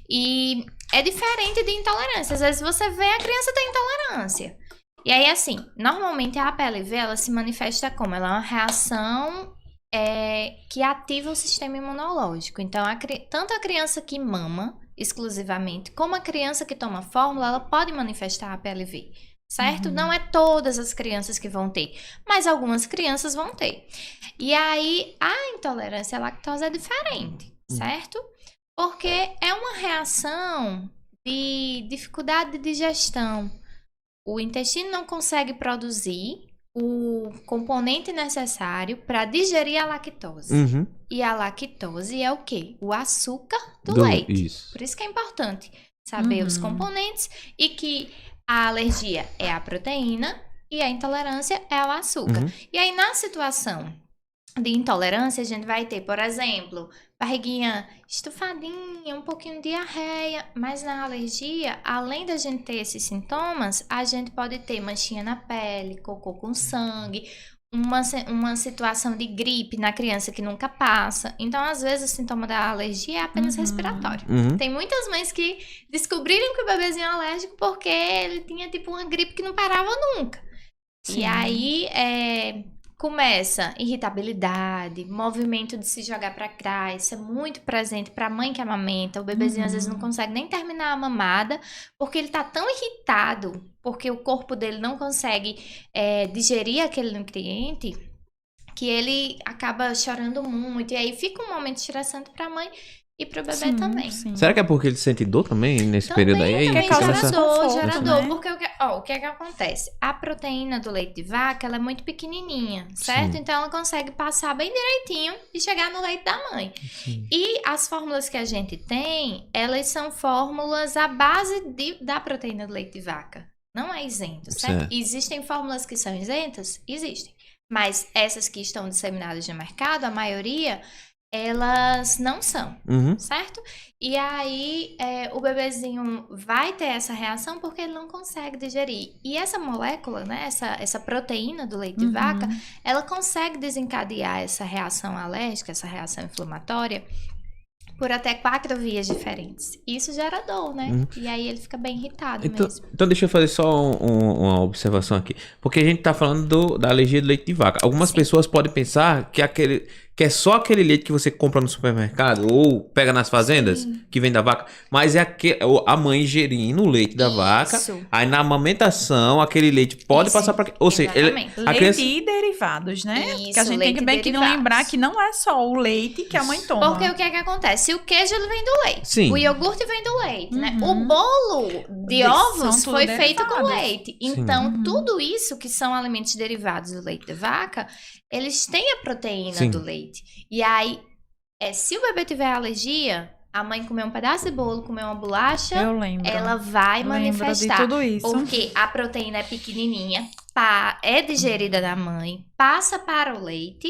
E é diferente de intolerância. Às vezes você vê a criança tem intolerância. E aí, assim, normalmente a PLV, ela se manifesta como? Ela é uma reação que ativa o sistema imunológico. Então, tanto a criança que mama exclusivamente, como a criança que toma fórmula, ela pode manifestar a PLV, certo? Não é todas as crianças que vão ter, mas algumas crianças vão ter. E aí, a intolerância à lactose é diferente, certo? Porque é uma reação de dificuldade de digestão. O intestino não consegue produzir o componente necessário para digerir a lactose. E a lactose é o quê? O açúcar do leite. Isso. Por isso que é importante saber os componentes e que a alergia é a proteína e a intolerância é o açúcar. E aí, na situação de intolerância, a gente vai ter, por exemplo, barriguinha estufadinha, um pouquinho de diarreia, mas na alergia, além da gente ter esses sintomas, a gente pode ter manchinha na pele, cocô com sangue, uma situação de gripe na criança que nunca passa. Então, às vezes, o sintoma da alergia é apenas respiratório. Tem muitas mães que descobriram que o bebezinho é alérgico porque ele tinha, tipo, uma gripe que não parava nunca. Sim. E aí, começa irritabilidade, movimento de se jogar para trás. Isso é muito presente para a mãe que amamenta. O bebezinho às vezes não consegue nem terminar a mamada porque ele tá tão irritado, porque o corpo dele não consegue digerir aquele nutriente, que ele acaba chorando muito. E aí fica um momento estressante para a mãe e pro bebê também. Sim. Será que é porque ele sente dor também nesse período aí? Também causa gera dor, né? porque o que acontece? A proteína do leite de vaca, ela é muito pequenininha, certo? Sim. Então, ela consegue passar bem direitinho e chegar no leite da mãe. Sim. E as fórmulas que a gente tem, elas são fórmulas à base da proteína do leite de vaca. Não é isento, certo? Existem fórmulas que são isentas? Existem. Mas essas que estão disseminadas no mercado, a maioria, elas não são, certo? E aí, o bebezinho vai ter essa reação porque ele não consegue digerir. E essa molécula, né, essa proteína do leite de vaca, ela consegue desencadear essa reação alérgica, essa reação inflamatória, por até 4 vias diferentes. Isso gera dor, né? E aí ele fica bem irritado mesmo. Então deixa eu fazer só uma observação aqui. Porque a gente tá falando da alergia do leite de vaca. Algumas pessoas podem pensar que é só aquele leite que você compra no supermercado ou pega nas fazendas, que vem da vaca. Mas é a mãe ingerindo o leite da vaca. Aí na amamentação, aquele leite pode passar para... Ou seja, leite criança... e derivados, né? Isso, que a gente tem que bem que não lembrar que não é só o leite que a mãe toma. Porque o que é que acontece? O queijo ele vem do leite. Sim. O iogurte vem do leite, né? O bolo de ovos foi feito com leite. Então, tudo isso que são alimentos derivados do leite de vaca, eles têm a proteína do leite. leite. E aí, se o bebê tiver alergia, a mãe comer um pedaço de bolo, comer uma bolacha, ela vai manifestar. De tudo isso. Porque a proteína é pequenininha, é digerida da mãe, passa para o leite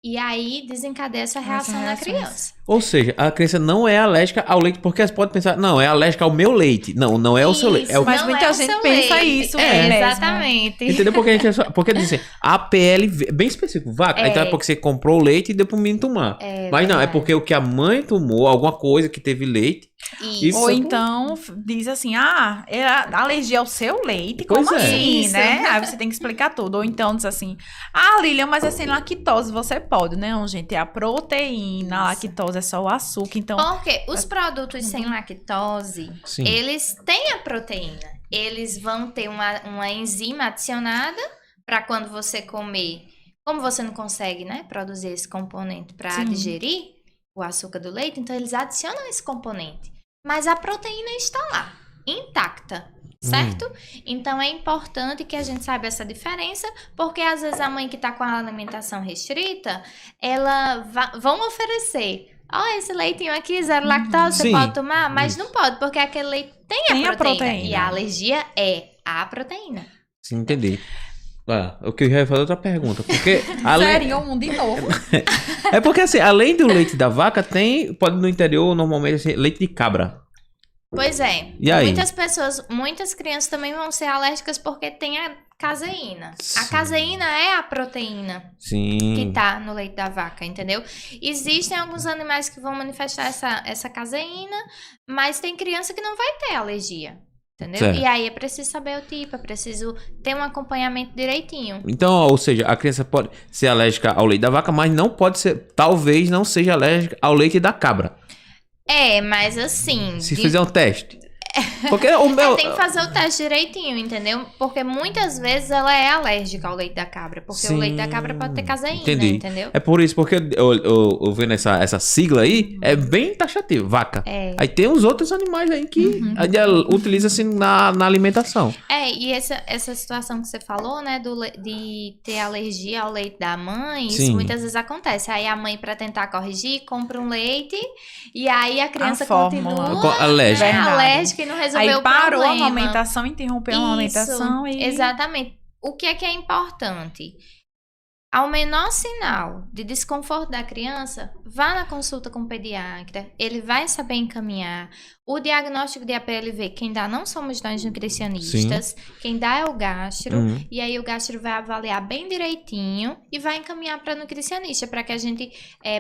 e aí desencadeia essa reação na criança. Ou seja, a criança não é alérgica ao leite, porque você pode pensar, não, é alérgica ao meu leite. Não é o seu leite. Mas muita gente pensa isso. Exatamente. Entendeu? Porque dizem, a pele, bem específico, vaca. Então é porque você comprou o leite e deu pro menino tomar. Mas não, é porque o que a mãe tomou, alguma coisa que teve leite. Isso. Ou então diz assim, é alergia ao seu leite, como assim, isso, né? Aí você tem que explicar tudo. Ou então diz assim, Lilian, mas é sem lactose, você pode, né? Não, gente, é a proteína, a lactose é só o açúcar, então... Porque os produtos sem lactose, eles têm a proteína. Eles vão ter uma enzima adicionada para quando você comer. Como você não consegue, né, produzir esse componente para digerir o açúcar do leite, então eles adicionam esse componente. Mas a proteína está lá, intacta, certo? Então é importante que a gente saiba essa diferença, porque às vezes a mãe que está com a alimentação restrita, vão oferecer, esse leitinho aqui, 0 lactose, você pode tomar? Mas não pode, porque aquele leite tem a proteína. E a alergia é a proteína. Sim, entendi. O que eu ia fazer outra pergunta. Porque Sério, de novo. É porque assim, além do leite da vaca, pode no interior, normalmente, assim, leite de cabra. Pois é. E aí? Muitas crianças também vão ser alérgicas porque tem a caseína. A caseína é a proteína que tá no leite da vaca, entendeu? Existem alguns animais que vão manifestar essa caseína, mas tem criança que não vai ter alergia. Entendeu? Certo. E aí é preciso saber o tipo, é preciso ter um acompanhamento direitinho. Então, ou seja, a criança pode ser alérgica ao leite da vaca, mas não pode ser, talvez não seja alérgica ao leite da cabra. Mas assim... Se fizer um teste. Porque tem que fazer o teste direitinho, entendeu? Porque muitas vezes ela é alérgica ao leite da cabra. Porque o leite da cabra pode ter caseína, entendeu? É por isso, porque eu vendo essa sigla aí, é bem taxativo, vaca. Aí tem os outros animais aí que utiliza assim na alimentação. E essa situação que você falou, né, de ter alergia ao leite da mãe, isso muitas vezes acontece. Aí a mãe, pra tentar corrigir, compra um leite e aí a criança continua alérgica e não resolveu o problema. Aí parou a amamentação, interrompeu a amamentação e... Exatamente. O que é importante? Ao menor sinal de desconforto da criança, vá na consulta com o pediatra, ele vai saber encaminhar. O diagnóstico de APLV, quem dá não somos nós nutricionistas, quem dá é o gastro, e aí o gastro vai avaliar bem direitinho e vai encaminhar para nutricionista, para que a gente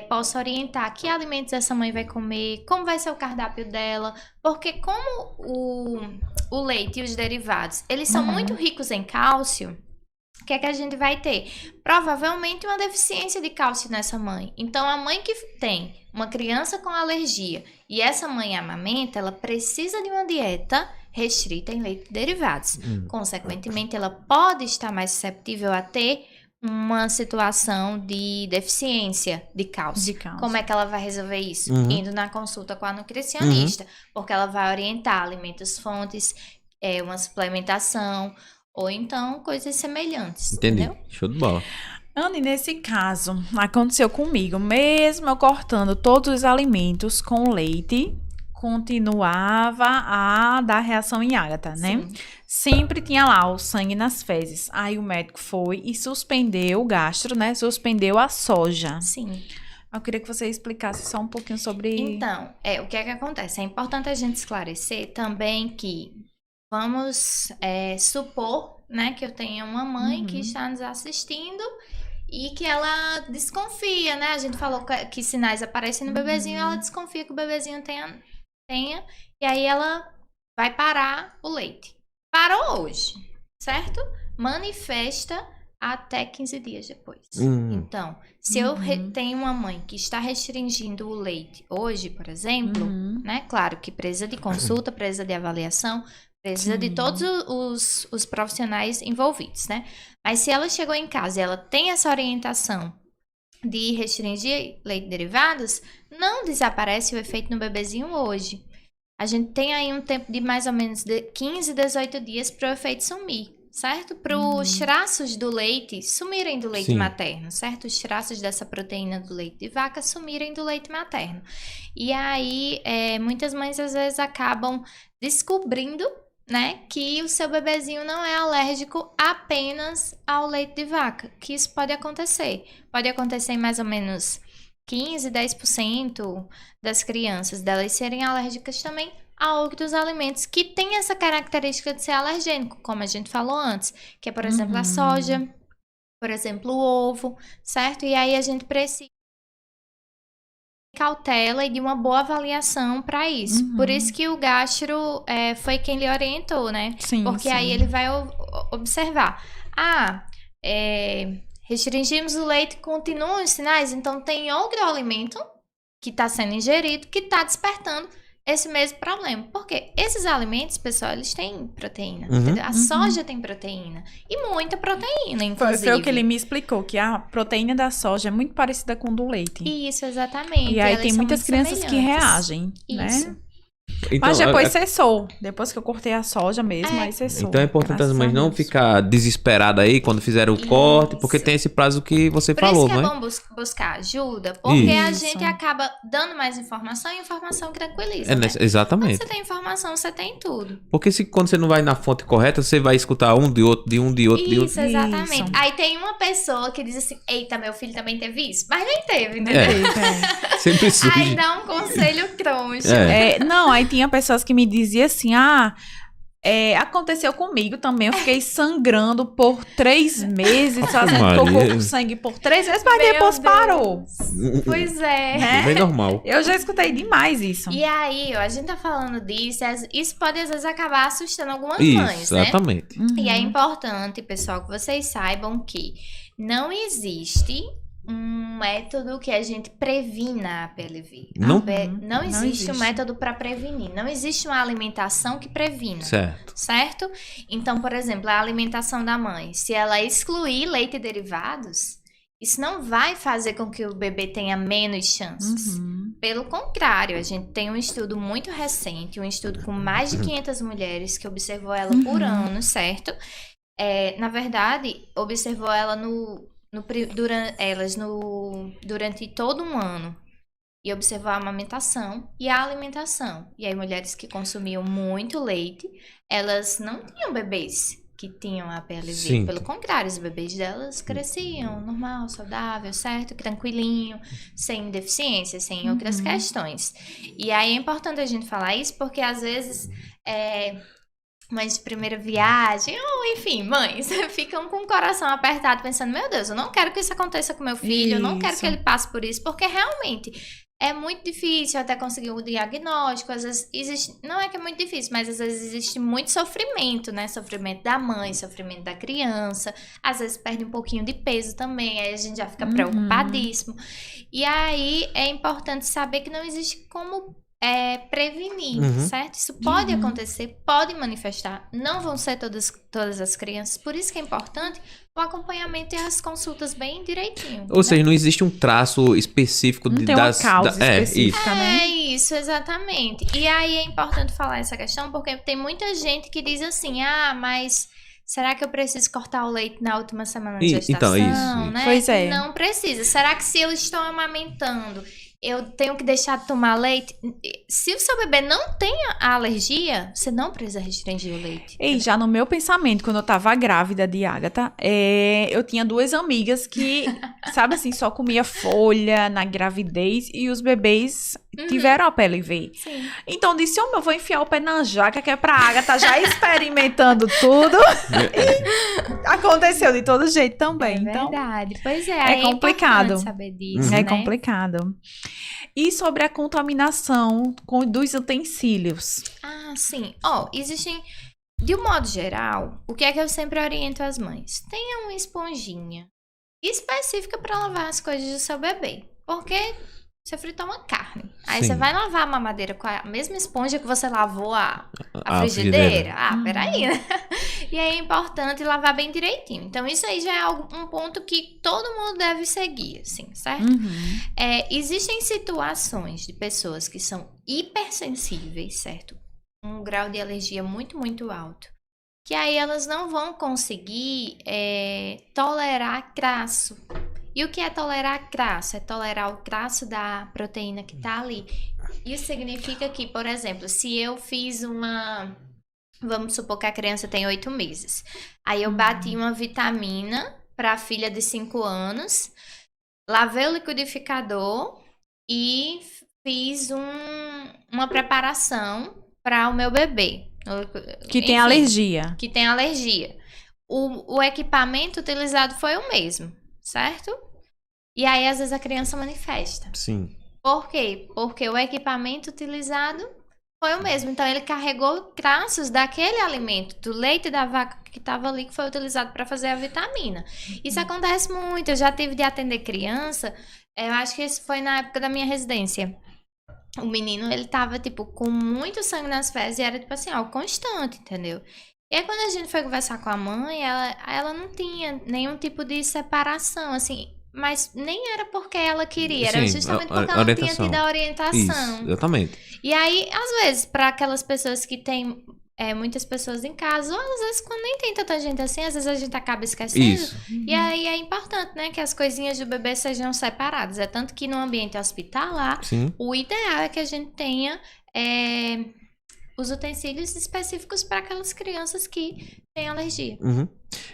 possa orientar que alimentos essa mãe vai comer, como vai ser o cardápio dela, porque como o leite e os derivados, eles são muito ricos em cálcio, o que é que a gente vai ter? Provavelmente uma deficiência de cálcio nessa mãe. Então, a mãe que tem uma criança com alergia e essa mãe amamenta, ela precisa de uma dieta restrita em leite e derivados. Consequentemente, ela pode estar mais susceptível a ter uma situação de deficiência de cálcio. Como é que ela vai resolver isso? Indo na consulta com a nutricionista, porque ela vai orientar alimentos fontes, uma suplementação, ou então coisas semelhantes. Entendi. Entendeu? Show de bola. Anne, nesse caso, aconteceu comigo. Mesmo eu cortando todos os alimentos com leite, continuava a dar reação em Agatha, né? Sempre tinha lá o sangue nas fezes. Aí o médico foi e suspendeu o gastro, né? Suspendeu a soja. Sim. Eu queria que você explicasse só um pouquinho sobre... Então, o que é que acontece? É importante a gente esclarecer também que vamos supor, né, que eu tenha uma mãe que está nos assistindo e que ela desconfia, né? A gente falou que sinais aparecem no bebezinho, ela desconfia que o bebezinho tenha, e aí ela vai parar o leite. Parou hoje, certo? Manifesta até 15 dias depois. Então, se eu tenho uma mãe que está restringindo o leite hoje, por exemplo, né? Claro que precisa de consulta, precisa de avaliação, precisa de todos os profissionais envolvidos, né? Mas se ela chegou em casa e ela tem essa orientação de restringir leite e derivados, não desaparece o efeito no bebezinho hoje. A gente tem aí um tempo de mais ou menos 15, 18 dias para o efeito sumir. certo? Para os traços do leite sumirem do leite materno, certo? Os traços dessa proteína do leite de vaca sumirem do leite materno. E aí, muitas mães às vezes acabam descobrindo, né, que o seu bebezinho não é alérgico apenas ao leite de vaca, que isso pode acontecer. Pode acontecer em mais ou menos 15, 10% das crianças delas serem alérgicas também a outros alimentos que têm essa característica de ser alergênico, como a gente falou antes, que é, por exemplo, a soja, por exemplo, o ovo, certo? E aí a gente precisa de cautela e de uma boa avaliação para isso. Por isso que o gastro foi quem lhe orientou, né? Sim, porque aí ele vai observar. Restringimos o leite, continuam os sinais, então tem outro alimento que está sendo ingerido que está despertando esse mesmo problema. Porque esses alimentos, pessoal, eles têm proteína, entendeu? A soja tem proteína. E muita proteína, inclusive. Foi o que ele me explicou, que a proteína da soja é muito parecida com do leite. Isso, exatamente. E aí tem muitas crianças que reagem, isso. né? Então, mas depois cessou. Depois que eu cortei a soja mesmo, aí cessou. Então é importante as mães não ficar desesperadas aí quando fizeram o corte, porque tem esse prazo que você falou, não é? Por isso que é bom buscar ajuda, porque a gente acaba dando mais informação e informação tranquiliza, né? Exatamente. Quando você tem informação, você tem tudo. Porque quando você não vai na fonte correta, você vai escutar um de outro, de um de outro, de outro. Isso, exatamente. Isso. Aí tem uma pessoa que diz assim, eita, meu filho também teve isso. Mas nem teve, entendeu? Sempre surge. Aí dá um conselho troncho. Não, aí tinha pessoas que me diziam assim, aconteceu comigo também, eu fiquei sangrando por 3 meses, fazendo cocô com sangue por 3 vezes, mas depois parou. Pois é. É bem normal. Eu já escutei demais isso. E aí, a gente tá falando disso, isso pode às vezes acabar assustando algumas mães, né? Exatamente. E é importante, pessoal, que vocês saibam que não existe um método que a gente previna a PLV. Não existe um método para prevenir. Não existe uma alimentação que previna. Certo? Então, por exemplo, a alimentação da mãe, se ela excluir leite e derivados, isso não vai fazer com que o bebê tenha menos chances. Pelo contrário, a gente tem um estudo muito recente, um estudo com mais de 500 mulheres que observou ela por ano, certo? Na verdade, observou ela durante todo um ano e observar a amamentação e a alimentação. E aí, mulheres que consumiam muito leite, elas não tinham bebês que tinham a PLV. Sim. Pelo contrário, os bebês delas cresciam normal, saudável, certo? Tranquilinho, sem deficiência, sem outras questões. E aí é importante a gente falar isso porque às vezes mães de primeira viagem, ou enfim, mães, ficam com o coração apertado pensando, meu Deus, eu não quero que isso aconteça com meu filho, eu não quero que ele passe por isso, porque realmente é muito difícil até conseguir o diagnóstico, às vezes existe, não é que é muito difícil, mas às vezes existe muito sofrimento, né, sofrimento da mãe, sofrimento da criança, às vezes perde um pouquinho de peso também, aí a gente já fica preocupadíssimo, e aí é importante saber que não existe como prevenir, certo? Isso pode acontecer, pode manifestar, não vão ser todas as crianças, por isso que é importante o acompanhamento e as consultas bem direitinho. Ou seja, não existe um traço específico não tem uma causa específica, né? É isso, exatamente. E aí é importante falar essa questão, porque tem muita gente que diz assim, mas será que eu preciso cortar o leite na última semana de gestação? Então, isso. Né? Pois é. Não precisa. Será que se eu estou amamentando, eu tenho que deixar de tomar leite? Se o seu bebê não tem a alergia, você não precisa restringir o leite. E já no meu pensamento, quando eu tava grávida de Agatha, eu tinha 2 amigas que, sabe assim, só comia folha na gravidez e os bebês tiveram a PLV. Sim. Então disse, eu vou enfiar o pé na jaca, que é pra Agatha já experimentando tudo. E aconteceu de todo jeito também. É verdade. Então, pois é complicado. Saber disso, É né? complicado. E sobre a contaminação dos utensílios? Sim. Existem, de um modo geral, o que é que eu sempre oriento as mães? Tenha uma esponjinha específica para lavar as coisas do seu bebê. Porque você fritou uma carne. Aí você vai lavar a mamadeira com a mesma esponja que você lavou a frigideira. Peraí, né? E aí é importante lavar bem direitinho. Então, isso aí já é um ponto que todo mundo deve seguir, assim, certo? Existem situações de pessoas que são hipersensíveis, certo? Um grau de alergia muito, muito alto. que aí elas não vão conseguir tolerar crasso. E o que é tolerar crasso? É tolerar o crasso da proteína que tá ali. Isso significa que, por exemplo, se eu fiz vamos supor que a criança tem 8 meses. Aí eu bati uma vitamina para a filha de 5 anos, lavei o liquidificador e fiz uma preparação para o meu bebê. Que tem alergia. Que tem alergia. O equipamento utilizado foi o mesmo, certo? E aí, às vezes, a criança manifesta. Sim. Por quê? Porque o equipamento utilizado foi o mesmo. Então, ele carregou traços daquele alimento, do leite da vaca que estava ali, que foi utilizado para fazer a vitamina. Isso acontece muito. Eu já tive de atender criança. Eu acho que isso foi na época da minha residência. O menino, ele tava, tipo, com muito sangue nas fezes e era, tipo assim, algo constante, entendeu? E aí, quando a gente foi conversar com a mãe, ela não tinha nenhum tipo de separação, assim, mas nem era porque ela queria, era justamente porque ela não tinha tido a orientação. Isso, exatamente. E aí, às vezes, para aquelas pessoas que têm muitas pessoas em casa, ou às vezes quando nem tem tanta gente assim, às vezes a gente acaba esquecendo. Isso. E aí é importante, né, que as coisinhas do bebê sejam separadas. É tanto que no ambiente hospitalar, Sim. o ideal é que a gente tenha os utensílios específicos para aquelas crianças que têm alergia. Uhum.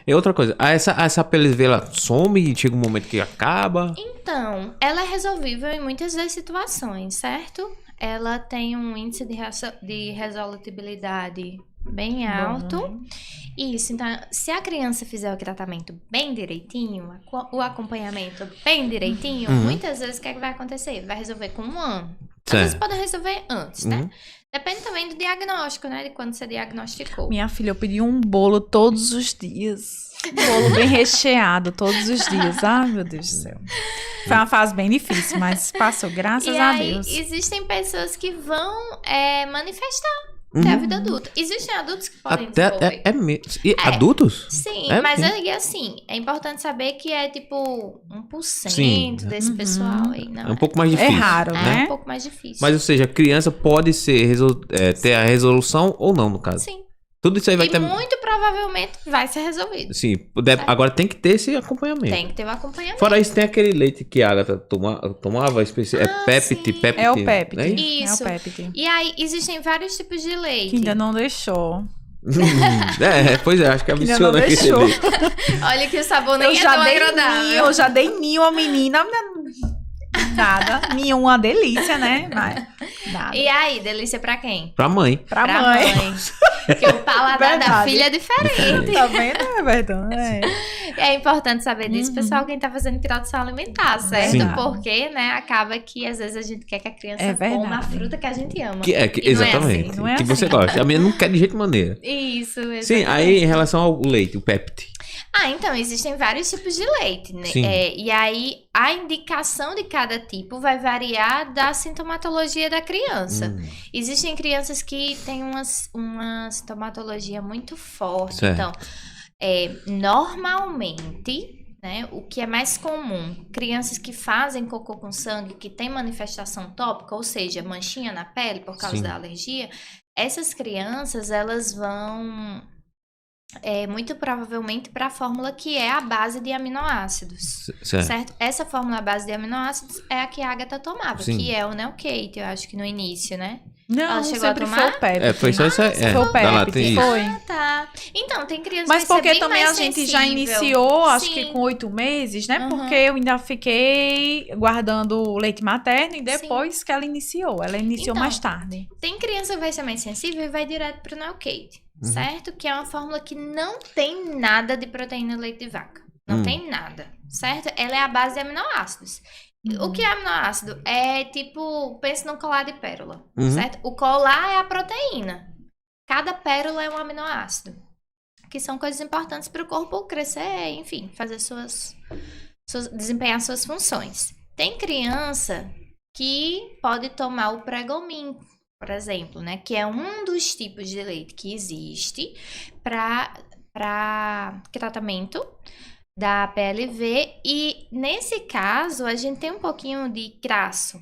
E outra coisa, essa PLV, ela some e chega um momento que acaba? Então, ela é resolvível em muitas das situações, certo? Ela tem um índice de resolutibilidade bem alto. Bom, né? Isso, então, se a criança fizer o tratamento bem direitinho, o acompanhamento bem direitinho, muitas vezes o que é que vai acontecer? Vai resolver com 1 ano. Às vezes pode resolver antes, né? Depende também do diagnóstico, né? De quando você diagnosticou. Minha filha, eu pedi um bolo todos os dias. Um bolo bem recheado todos os dias. Ai, meu Deus do céu. Foi uma fase bem difícil, mas passou, graças a Deus. Existem pessoas que vão manifestar até a vida adulta. Existem adultos que podem desenvolver. Adultos? Sim, mas assim, é importante saber que é tipo 1% desse pessoal aí. Não, é um pouco mais difícil. É raro, né? É um pouco mais difícil. Mas, ou seja, a criança pode ter a resolução ou não, no caso. Sim. Tudo isso aí vai ter... muito provavelmente vai ser resolvido. Sim, agora tem que ter esse acompanhamento. Tem que ter o acompanhamento. Fora isso, tem aquele leite que a Agatha tomava, Pepti. É o Pepti. Né? Isso. É o Pepti. E aí, existem vários tipos de leite. Que ainda não deixou. Pois é, acho que Ainda ambiciona não aquele deixou. leite. Olha que o sabor nem é tão agradável. Eu já dei ninho a menina. Nada. Ninho, uma delícia, né? Mas, nada. E aí, delícia pra quem? Pra mãe. Pra mãe. Porque o paladar da filha é diferente. Tá vendo? É verdade. É importante saber disso, pessoal, quem tá fazendo introdução alimentar, certo? Sim. Porque, né, acaba que às vezes a gente quer que a criança coma a fruta que a gente ama. Exatamente. Não é que assim. você gosta. A minha não quer de jeito maneira. Isso, exatamente. Sim, aí em relação ao leite, o Pepti. Então, existem vários tipos de leite, né? Sim. E aí, a indicação de cada tipo vai variar da sintomatologia da criança. Existem crianças que têm uma sintomatologia muito forte. Certo. Então, normalmente, né, o que é mais comum, crianças que fazem cocô com sangue, que tem manifestação tópica, ou seja, manchinha na pele por causa da alergia, essas crianças, elas vão... muito provavelmente para a fórmula que é a base de aminoácidos, certo? Essa fórmula base de aminoácidos é a que a Agatha tomava, que é o Neocate, eu acho que no início, né? Não, ela chegou sempre a tomar? foi o Pepti. Foi só isso aí. Foi o Pepti, foi. Tá. Então, tem crianças mas que vai ser porque bem também a mais gente sensível. já iniciou, acho Sim. que com 8 meses, né? Porque eu ainda fiquei guardando o leite materno e depois que ela iniciou. Ela iniciou Então, mais tarde. Tem criança que vai ser mais sensível e vai direto pro Neocate, certo? Que é uma fórmula que não tem nada de proteína do leite de vaca. Não tem nada, certo? Ela é a base de aminoácidos. O que é aminoácido? É tipo, pense num colar de pérola, certo? O colar é a proteína. Cada pérola é um aminoácido. Que são coisas importantes para o corpo crescer, enfim, fazer desempenhar suas funções. Tem criança que pode tomar o Pregomin, por exemplo, né? Que é um dos tipos de leite que existe para tratamento da PLV, e nesse caso a gente tem um pouquinho de crasso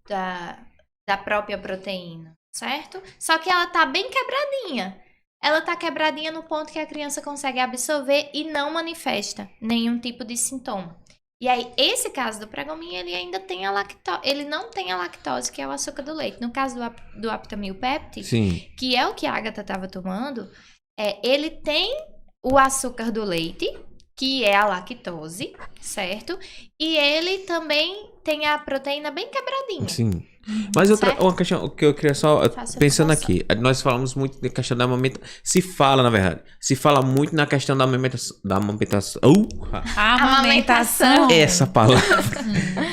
da própria proteína, certo? Só que ela tá bem quebradinha. ela tá quebradinha no ponto que a criança consegue absorver e não manifesta nenhum tipo de sintoma. E aí, esse caso do Pregamin, ele ainda tem a lactose, ele não tem a lactose, que é o açúcar do leite. No caso do Aptamil Pepti, que é o que a Agatha estava tomando, ele tem o açúcar do leite, que é a lactose, certo? E ele também tem a proteína bem quebradinha. Sim. Mas uma questão que eu queria só... Pensando aqui, nós falamos muito da questão da amamentação. Se fala muito na questão da amamentação. Amamentação. Essa palavra.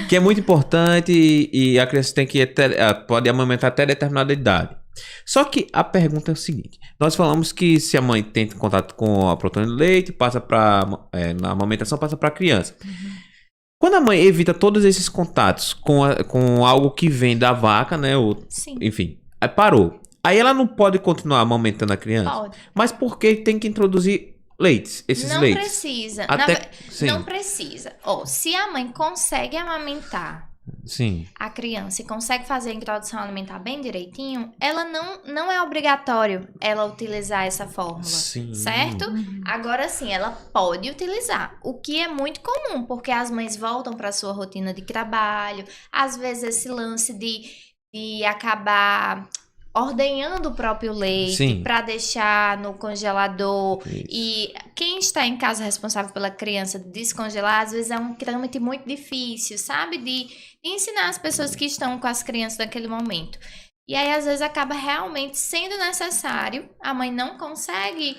Que é muito importante e a criança tem que pode amamentar até determinada idade. Só que a pergunta é o seguinte. Nós falamos que se a mãe tem contato com a proteína do leite, passa na amamentação, passa para a criança. Quando a mãe evita todos esses contatos com algo que vem da vaca, né? Enfim, aí parou. Aí ela não pode continuar amamentando a criança? Pode. Mas por que tem que introduzir esses leites? Precisa. Não precisa. Se a mãe consegue amamentar a criança e consegue fazer a introdução alimentar bem direitinho, ela não é obrigatório ela utilizar essa fórmula, certo? Agora sim, ela pode utilizar, o que é muito comum, porque as mães voltam para sua rotina de trabalho, às vezes esse lance de acabar ordenhando o próprio leite para deixar no congelador. Isso. E quem está em casa responsável pela criança descongelar, às vezes é um trâmite muito difícil, sabe? De ensinar as pessoas que estão com as crianças naquele momento. E aí, às vezes, acaba realmente sendo necessário. A mãe não consegue...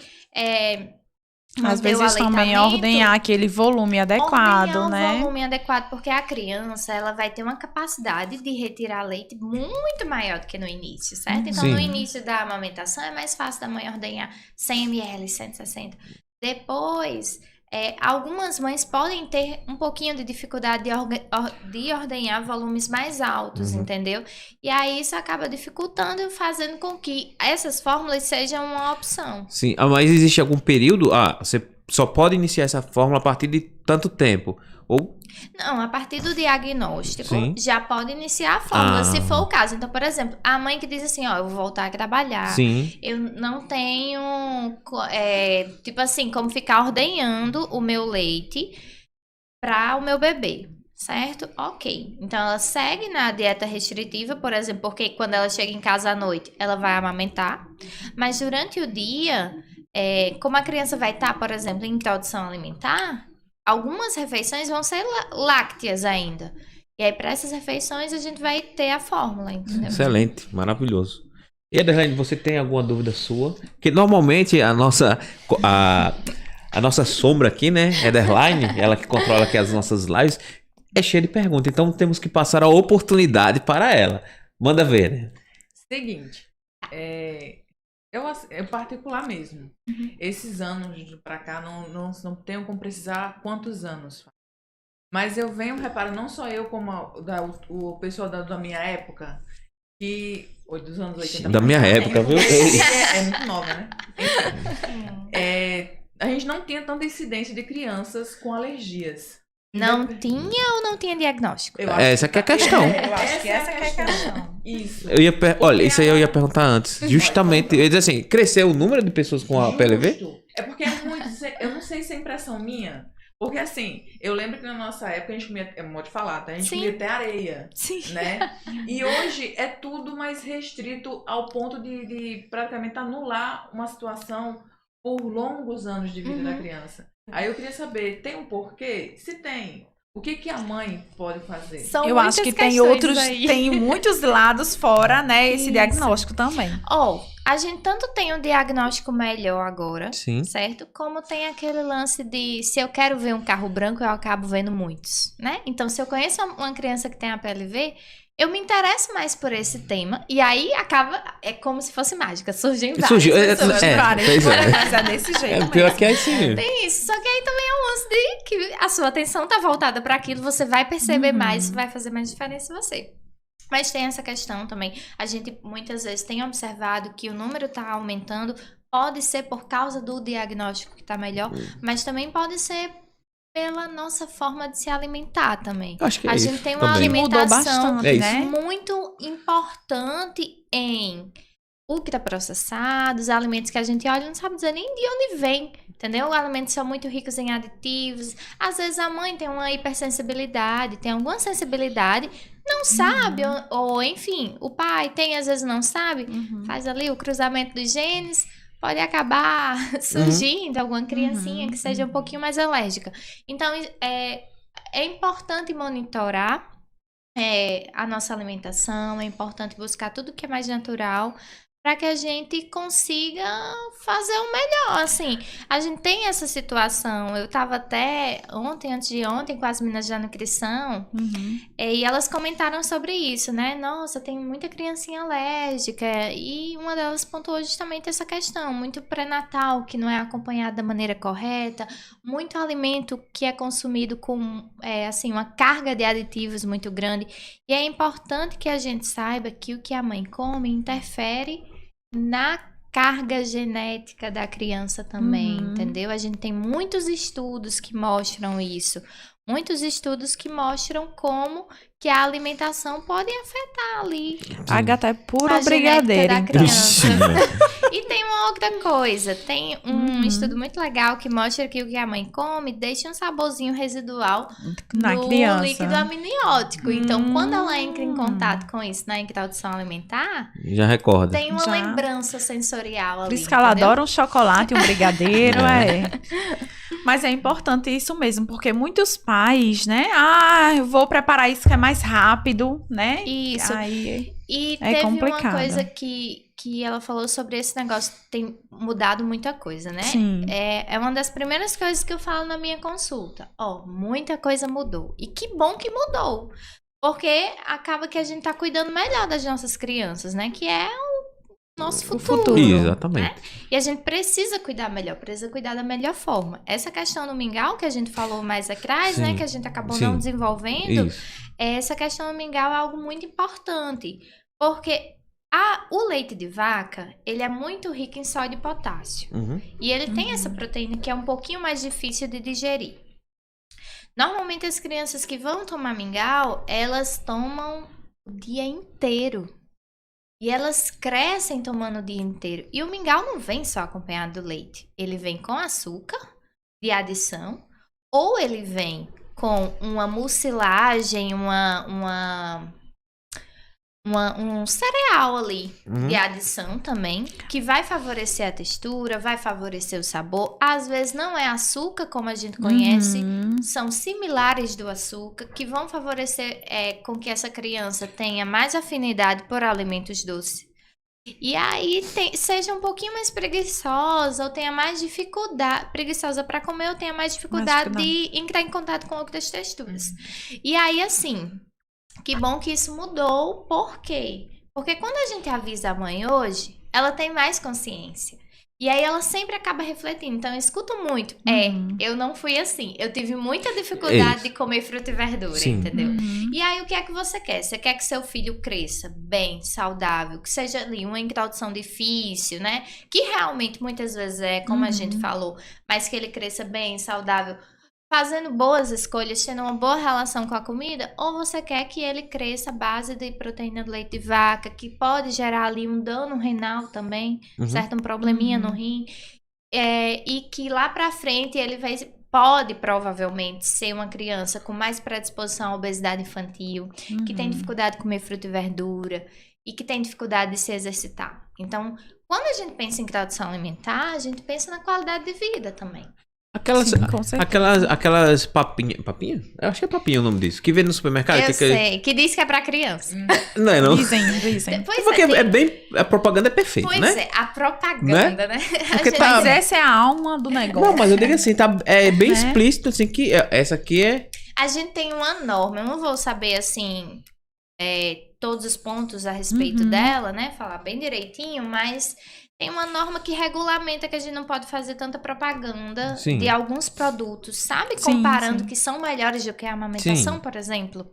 Às vezes também ordenhar aquele volume adequado, né? Volume adequado, porque a criança, ela vai ter uma capacidade de retirar leite muito maior do que no início, certo? Então, no início da amamentação, é mais fácil da mãe ordenhar 100 ml, 160. Depois, algumas mães podem ter um pouquinho de dificuldade de ordenhar volumes mais altos, entendeu? E aí, isso acaba dificultando e fazendo com que essas fórmulas sejam uma opção. Sim, mas existe algum período? Você só pode iniciar essa fórmula a partir de tanto tempo? Ou... Não, a partir do diagnóstico, já pode iniciar a fórmula, se for o caso. Então, por exemplo, a mãe que diz assim, eu vou voltar a trabalhar, eu não tenho, tipo assim, como ficar ordenhando o meu leite para o meu bebê, certo? Ok. Então, ela segue na dieta restritiva, por exemplo, porque quando ela chega em casa à noite, ela vai amamentar, mas durante o dia, como a criança vai estar, por exemplo, em introdução alimentar, algumas refeições vão ser lácteas ainda. E aí, para essas refeições, a gente vai ter a fórmula, entendeu? Excelente, maravilhoso. E, Ederlaine, você tem alguma dúvida sua? Porque, normalmente, a nossa sombra aqui, né, Ederlaine, ela que controla aqui as nossas lives, é cheia de perguntas. Então, temos que passar a oportunidade para ela. Manda ver, né? Seguinte, eu particular mesmo. Esses anos pra cá, não tenho como precisar quantos anos. Mas eu venho reparando, não só eu, como o pessoal da minha época, dos anos 80. Da minha época, viu? É muito nova, né? A gente não tinha tanta incidência de crianças com alergias. Não tinha ou não tinha diagnóstico? Essa que é a questão. Eu acho que essa é a questão. Isso. Olha, isso aí eu ia perguntar antes. Justamente, eu ia dizer assim, cresceu o número de pessoas com a PLV? É porque é muito, eu não sei se é impressão minha, porque assim, eu lembro que na nossa época a gente comia, é modo de falar, tá? A gente comia até areia, né? E hoje é tudo mais restrito ao ponto de praticamente anular uma situação por longos anos de vida da criança. Aí eu queria saber, tem um porquê? Se tem, o que a mãe pode fazer? Eu acho que tem muitos lados fora, né, esse diagnóstico também. A gente tanto tem um diagnóstico melhor agora, certo? Como tem aquele lance de, se eu quero ver um carro branco, eu acabo vendo muitos, né? Então, se eu conheço uma criança que tem a PLV, eu me interesso mais por esse tema, e aí acaba, é como se fosse mágica, surgem várias pessoas. Mas é desse jeito pior que é assim. Tem isso, só que aí também é um lance de que a sua atenção tá voltada para aquilo, você vai perceber mais, vai fazer mais diferença em você. Mas tem essa questão também, a gente muitas vezes tem observado que o número tá aumentando, pode ser por causa do diagnóstico que tá melhor, mas também pode ser pela nossa forma de se alimentar também. Acho que a gente tem uma alimentação muito importante em ultraprocessados, alimentos que a gente olha e não sabe dizer nem de onde vem, entendeu? Alimentos são muito ricos em aditivos. Às vezes a mãe tem uma hipersensibilidade, tem alguma sensibilidade, não sabe, ou enfim, o pai tem, às vezes não sabe, faz ali o cruzamento dos genes, pode acabar surgindo alguma criancinha que seja um pouquinho mais alérgica. Então, é importante monitorar a nossa alimentação, é importante buscar tudo que é mais natural para que a gente consiga fazer o melhor, assim. A gente tem essa situação, eu estava até antes de ontem, com as meninas da nutrição, e elas comentaram sobre isso, né? Nossa, tem muita criancinha alérgica, e uma delas pontuou justamente essa questão, muito pré-natal, que não é acompanhado da maneira correta, muito alimento que é consumido com, assim, uma carga de aditivos muito grande, e é importante que a gente saiba que o que a mãe come interfere na carga genética da criança também, entendeu? A gente tem muitos estudos que mostram isso. Muitos estudos que mostram como que a alimentação pode afetar ali. A gata é pura brigadeira, da criança. E tem uma outra coisa, tem um estudo muito legal que mostra que o que a mãe come deixa um saborzinho residual no criança. líquido amniótico. Então, quando ela entra em contato com isso na introdução alimentar, já recorda. Tem uma lembrança sensorial ali. Por isso que ela adora um chocolate, um brigadeiro, Mas é importante isso mesmo, porque muitos pais, né? Eu vou preparar isso que é mais rápido, né? Isso. Aí e teve complicado. Uma coisa que ela falou sobre esse negócio, tem mudado muita coisa, né? Sim. É uma das primeiras coisas que eu falo na minha consulta. Muita coisa mudou. E que bom que mudou. Porque acaba que a gente tá cuidando melhor das nossas crianças, né? Que é nosso futuro. Exatamente. Né? E a gente precisa cuidar melhor, precisa cuidar da melhor forma. Essa questão do mingau que a gente falou mais atrás, né? Que a gente acabou não desenvolvendo. Essa questão do mingau é algo muito importante. Porque o leite de vaca, ele é muito rico em sódio e potássio. E ele tem essa proteína que é um pouquinho mais difícil de digerir. Normalmente as crianças que vão tomar mingau, elas tomam o dia inteiro. E elas crescem tomando o dia inteiro. E o mingau não vem só acompanhado do leite. Ele vem com açúcar de adição. Ou ele vem com uma mucilagem, um cereal ali de adição também. Que vai favorecer a textura, vai favorecer o sabor. Às vezes não é açúcar como a gente conhece. São similares do açúcar. Que vão favorecer com que essa criança tenha mais afinidade por alimentos doces. E aí seja um pouquinho mais preguiçosa. Ou tenha mais dificuldade. Preguiçosa para comer ou tenha mais dificuldade de entrar em contato com outras texturas. E aí assim... Que bom que isso mudou, por quê? Porque quando a gente avisa a mãe hoje, ela tem mais consciência. E aí ela sempre acaba refletindo. Então eu escuto muito. Eu não fui assim. Eu tive muita dificuldade de comer fruta e verdura, entendeu? E aí o que é que você quer? Você quer que seu filho cresça bem, saudável, que seja ali uma introdução difícil, né? Que realmente muitas vezes como a gente falou, mas que ele cresça bem, saudável, fazendo boas escolhas, tendo uma boa relação com a comida, ou você quer que ele cresça à base de proteína do leite de vaca, que pode gerar ali um dano renal também, certo? Um probleminha no rim, e que lá pra frente ele pode provavelmente ser uma criança com mais predisposição à obesidade infantil, que tem dificuldade de comer fruta e verdura, e que tem dificuldade de se exercitar. Então, quando a gente pensa em introdução alimentar, a gente pensa na qualidade de vida também. Aquelas papinhas? Eu acho que é papinha o nome disso. Que vem no supermercado. Eu sei, que diz que é pra criança. Não é não? Dizem. Porque a propaganda é perfeita, né? Pois a propaganda, né? Mas essa é a alma do negócio. Não, mas eu digo assim, é bem explícito, assim, que essa aqui é... A gente tem uma norma, eu não vou saber, assim, todos os pontos a respeito dela, né? Falar bem direitinho, mas... Tem uma norma que regulamenta que a gente não pode fazer tanta propaganda de alguns produtos, sabe? Comparando que são melhores do que a amamentação, por exemplo.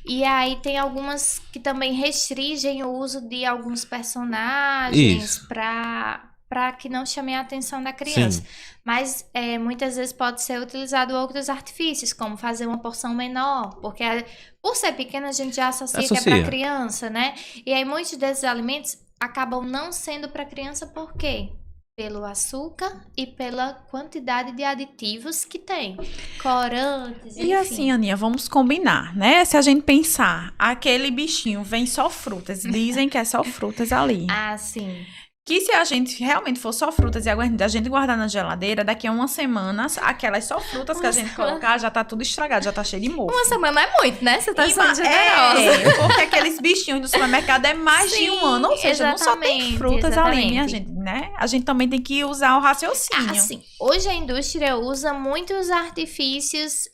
E aí tem algumas que também restringem o uso de alguns personagens para que não chame a atenção da criança. Mas muitas vezes pode ser utilizado outros artifícios, como fazer uma porção menor, porque por ser pequena a gente já associa que é para criança, né? E aí muitos desses alimentos acabam não sendo para criança por quê? Pelo açúcar e pela quantidade de aditivos que tem. Corantes, enfim. E assim, Aninha, vamos combinar, né? Se a gente pensar, aquele bichinho vem só frutas, dizem que é só frutas ali. Ah, sim. Que se a gente realmente for só frutas e a gente guardar na geladeira, daqui a uma semana, aquelas só frutas que a gente colocar já tá tudo estragado, já tá cheio de mofo. Uma semana é muito, né? Você tá sendo generosa. Porque aqueles bichinhos do supermercado é mais de um ano, ou seja, não só tem frutas ali, minha gente, né? A gente também tem que usar o raciocínio. Assim, hoje a indústria usa muitos artifícios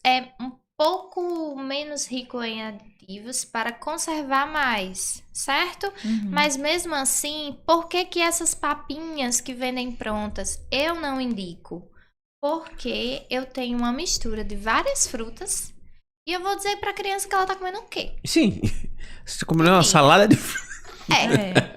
um pouco menos rico em aditivos para conservar mais, certo? Mas mesmo assim, por que essas papinhas que vendem prontas eu não indico? Porque eu tenho uma mistura de várias frutas e eu vou dizer pra criança que ela tá comendo o quê? Sim, você comeu uma salada de fruta.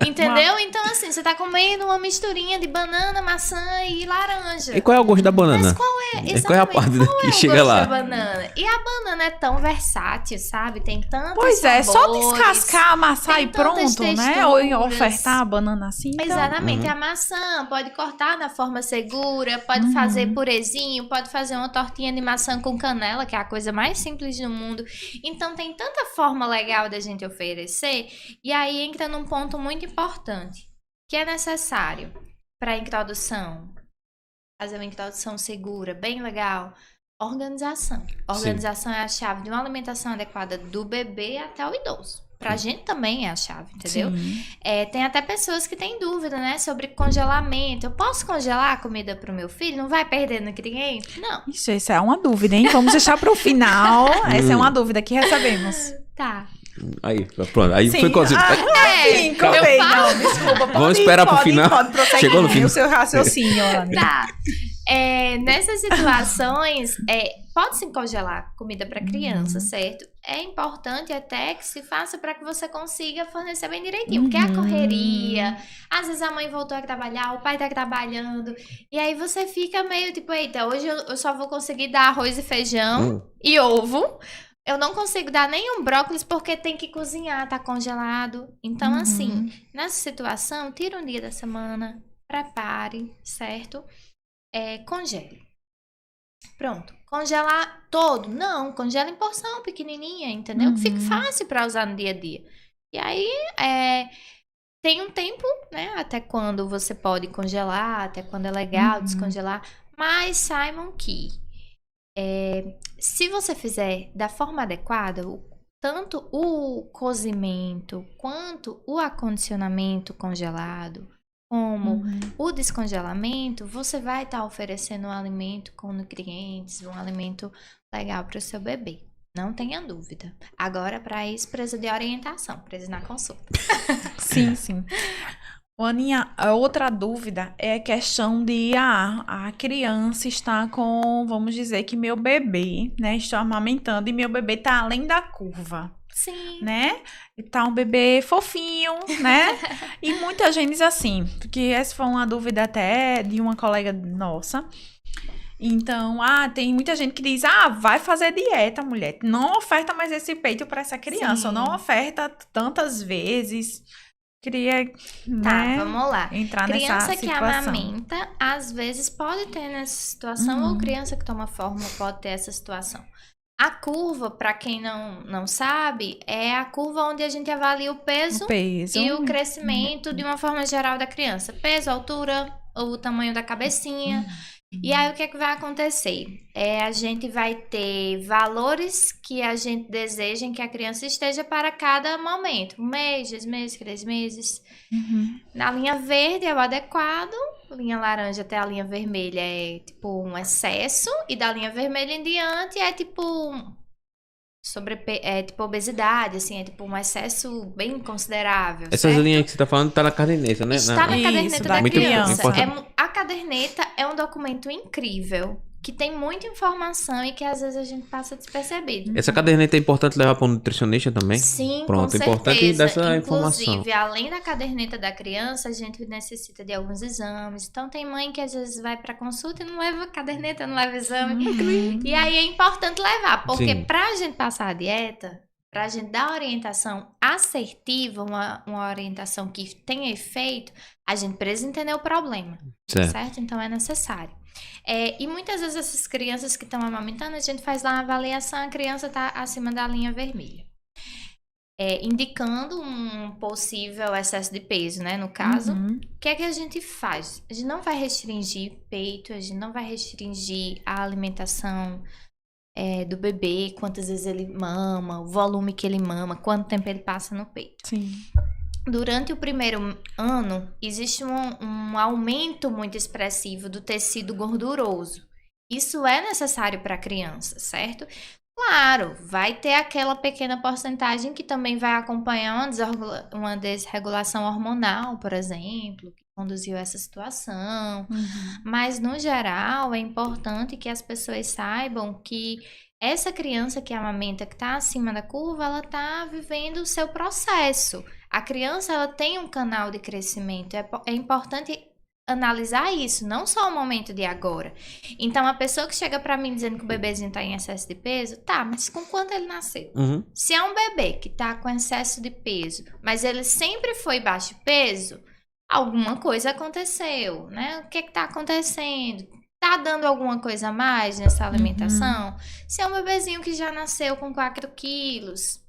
Entendeu? Então, assim, você tá comendo uma misturinha de banana, maçã e laranja. E qual é o gosto da banana? Mas qual é? Exatamente. Qual é a parte que chega lá? Da banana? E a banana é tão versátil, sabe? Tem tantos Pois é, sabores, só descascar, amassar e pronto, né? Ou ofertar a banana assim. Então. Exatamente. A maçã pode cortar da forma segura, pode fazer purezinho, pode fazer uma tortinha de maçã com canela, que é a coisa mais simples do mundo. Então, tem tanta forma legal da gente oferecer. E aí entra num ponto muito importante, que é necessário para a introdução, fazer uma introdução segura, bem legal, organização. Organização é a chave de uma alimentação adequada do bebê até o idoso. Pra gente também é a chave, entendeu? Tem até pessoas que têm dúvida, né, sobre congelamento. Eu posso congelar a comida pro meu filho? Não vai perder nutriente? Não. Isso é uma dúvida, hein? Vamos deixar pro final. Essa é uma dúvida que recebemos. Tá. Aí, pronto. Aí sim. foi quase. Sim, contei. Não, desculpa. Vamos esperar pro final. Chegou no final. O seu raciocínio, Ana. Tá. Nessas situações, pode-se congelar comida para criança, certo? É importante até que se faça para que você consiga fornecer bem direitinho. Porque é a correria, às vezes a mãe voltou a trabalhar, o pai tá trabalhando, e aí você fica meio tipo, eita, hoje eu só vou conseguir dar arroz e feijão e ovo. Eu não consigo dar nenhum brócolis porque tem que cozinhar, tá congelado. Então, assim, nessa situação, tira um dia da semana, prepare, certo? Congele. Pronto. Congelar todo? Não, congela em porção pequenininha, entendeu? Que fique fácil para usar no dia a dia. E aí, tem um tempo, né? Até quando você pode congelar, até quando é legal descongelar. Mas saibam que se você fizer da forma adequada, tanto o cozimento quanto o acondicionamento congelado, como o descongelamento, você vai estar oferecendo um alimento com nutrientes, um alimento legal para o seu bebê. Não tenha dúvida. Agora, para isso, precisa de orientação, precisa ir na consulta. Sim. Aninha, a outra dúvida é a questão de a criança está com, vamos dizer que meu bebê, né, estou amamentando e meu bebê está além da curva. Sim. Né? E tá um bebê fofinho, né? E muita gente diz assim, porque essa foi uma dúvida até de uma colega nossa. Então, tem muita gente que diz, vai fazer dieta, mulher. Não oferta mais esse peito para essa criança, ou não oferta tantas vezes. Queria, né, vamos lá. Entrar nessa situação. Criança que amamenta, às vezes pode ter nessa situação, ou criança que toma fórmula pode ter essa situação. A curva, para quem não sabe, é a curva onde a gente avalia o peso e o crescimento de uma forma geral da criança. Peso, altura, o tamanho da cabecinha. E aí, o que é que vai acontecer? A gente vai ter valores que a gente deseja que a criança esteja para cada momento. 1 mês, 2 meses, 3 meses. Na linha verde é o adequado. Linha laranja até a linha vermelha é tipo um excesso. E da linha vermelha em diante é tipo tipo obesidade, assim, é tipo um excesso bem considerável. Essas certo? linhas que você tá falando tá na caderneta, né? Está na caderneta da criança. Muito A caderneta é um documento incrível, que tem muita informação e que às vezes a gente passa despercebido. Essa caderneta é importante levar para o nutricionista também? Sim, pronto, com certeza. É importante dessa informação. Inclusive, além da caderneta da criança, a gente necessita de alguns exames. Então, tem mãe que às vezes vai para consulta e não leva caderneta, não leva exame. E aí é importante levar, porque pra gente passar a dieta, para a gente dar orientação assertiva, uma orientação que tenha efeito, a gente precisa entender o problema, certo? Então é necessário. E muitas vezes essas crianças que estão amamentando, a gente faz lá uma avaliação, a criança está acima da linha vermelha. Indicando um possível excesso de peso, né? No caso, o que é que a gente faz? A gente não vai restringir peito, a gente não vai restringir a alimentação do bebê, quantas vezes ele mama, o volume que ele mama, quanto tempo ele passa no peito. Sim. Durante o primeiro ano, existe um aumento muito expressivo do tecido gorduroso. Isso é necessário para a criança, certo? Claro, vai ter aquela pequena porcentagem que também vai acompanhar uma desregulação hormonal, por exemplo, que conduziu a essa situação. Mas, no geral, é importante que as pessoas saibam que essa criança que amamenta, que está acima da curva, ela está vivendo o seu processo. A criança, ela tem um canal de crescimento. É importante analisar isso, não só o momento de agora. Então, a pessoa que chega pra mim dizendo que o bebezinho tá em excesso de peso, tá, mas com quanto ele nasceu? Se é um bebê que tá com excesso de peso, mas ele sempre foi baixo peso, alguma coisa aconteceu, né? O que que tá acontecendo? Tá dando alguma coisa a mais nessa alimentação? Se é um bebezinho que já nasceu com 4 quilos,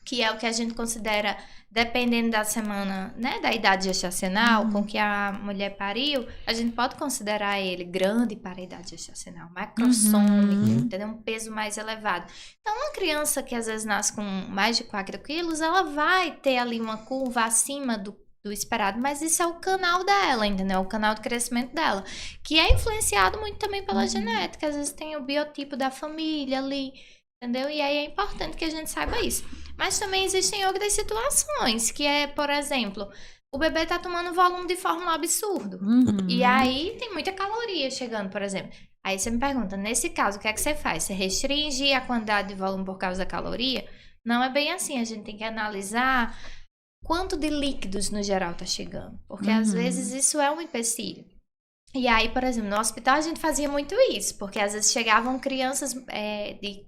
que é o que a gente considera, dependendo da semana, né, da idade gestacional, com que a mulher pariu, a gente pode considerar ele grande para a idade gestacional, macrossômico, entendeu? Um peso mais elevado. Então, uma criança que às vezes nasce com mais de 4 quilos, ela vai ter ali uma curva acima do esperado, mas isso é o canal dela, entendeu? O canal de crescimento dela, que é influenciado muito também pela genética, às vezes tem o biotipo da família ali, entendeu? E aí é importante que a gente saiba isso. Mas também existem outras situações, que é, por exemplo, o bebê tá tomando volume de fórmula absurdo. E aí tem muita caloria chegando, por exemplo. Aí você me pergunta, nesse caso, o que é que você faz? Você restringe a quantidade de volume por causa da caloria? Não é bem assim, a gente tem que analisar quanto de líquidos no geral tá chegando. Porque às vezes isso é um empecilho. E aí, por exemplo, no hospital a gente fazia muito isso, porque às vezes chegavam crianças de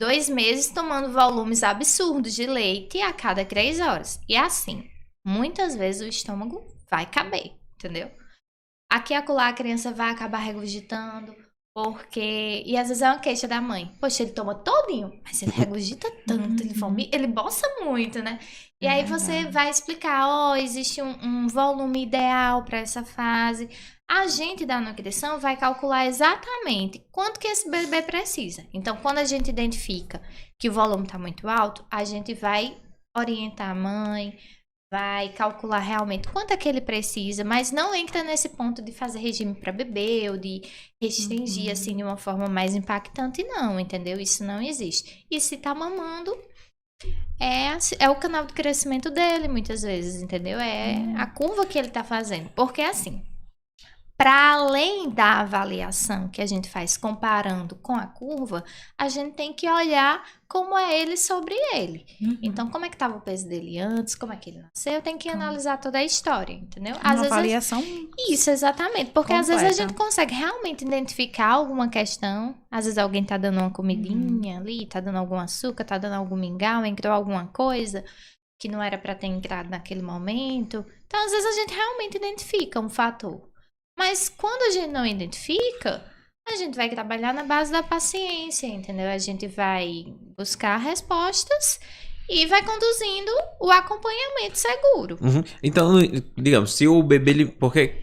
2 meses tomando volumes absurdos de leite a cada 3 horas. E assim, muitas vezes o estômago vai caber, entendeu? Aqui e acolá a criança vai acabar regurgitando, porque... E às vezes é uma queixa da mãe. Poxa, ele toma todinho, mas ele regurgita tanto, ele boça muito, né? E aí você vai explicar, existe um volume ideal para essa fase. A gente da nutrição vai calcular exatamente quanto que esse bebê precisa. Então, quando a gente identifica que o volume está muito alto, a gente vai orientar a mãe, vai calcular realmente quanto é que ele precisa, mas não entra nesse ponto de fazer regime para bebê ou de restringir assim de uma forma mais impactante, não, entendeu? Isso não existe. E se tá mamando, é o canal de crescimento dele, muitas vezes, entendeu? É a curva que ele tá fazendo. Porque assim, para além da avaliação que a gente faz comparando com a curva, a gente tem que olhar como é ele sobre ele. Então, como é que estava o peso dele antes, como é que ele nasceu, tem que analisar toda a história, entendeu? Às vezes avaliação isso, exatamente. Porque completa. Às vezes a gente consegue realmente identificar alguma questão. Às vezes alguém tá dando uma comidinha ali, tá dando algum açúcar, tá dando algum mingau, entrou alguma coisa que não era para ter entrado naquele momento. Então, às vezes a gente realmente identifica um fator. Mas quando a gente não identifica, a gente vai trabalhar na base da paciência, entendeu? A gente vai buscar respostas e vai conduzindo o acompanhamento seguro. Então, digamos, se o bebê... Porque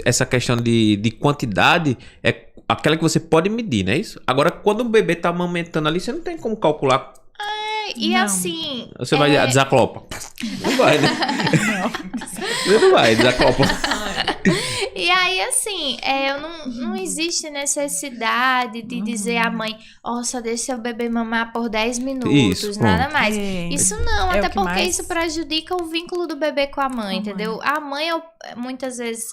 essa questão de quantidade é aquela que você pode medir, não é isso? Agora, quando o bebê tá amamentando ali, você não tem como calcular... E assim... Você vai desaclopa. Não vai, né? Você não vai, desaclopa. E aí, assim, não existe necessidade de dizer à mãe, só deixa seu bebê mamar por 10 minutos, isso, nada mais. Isso não, até porque isso prejudica o vínculo do bebê com a mãe, entendeu? A mãe, muitas vezes,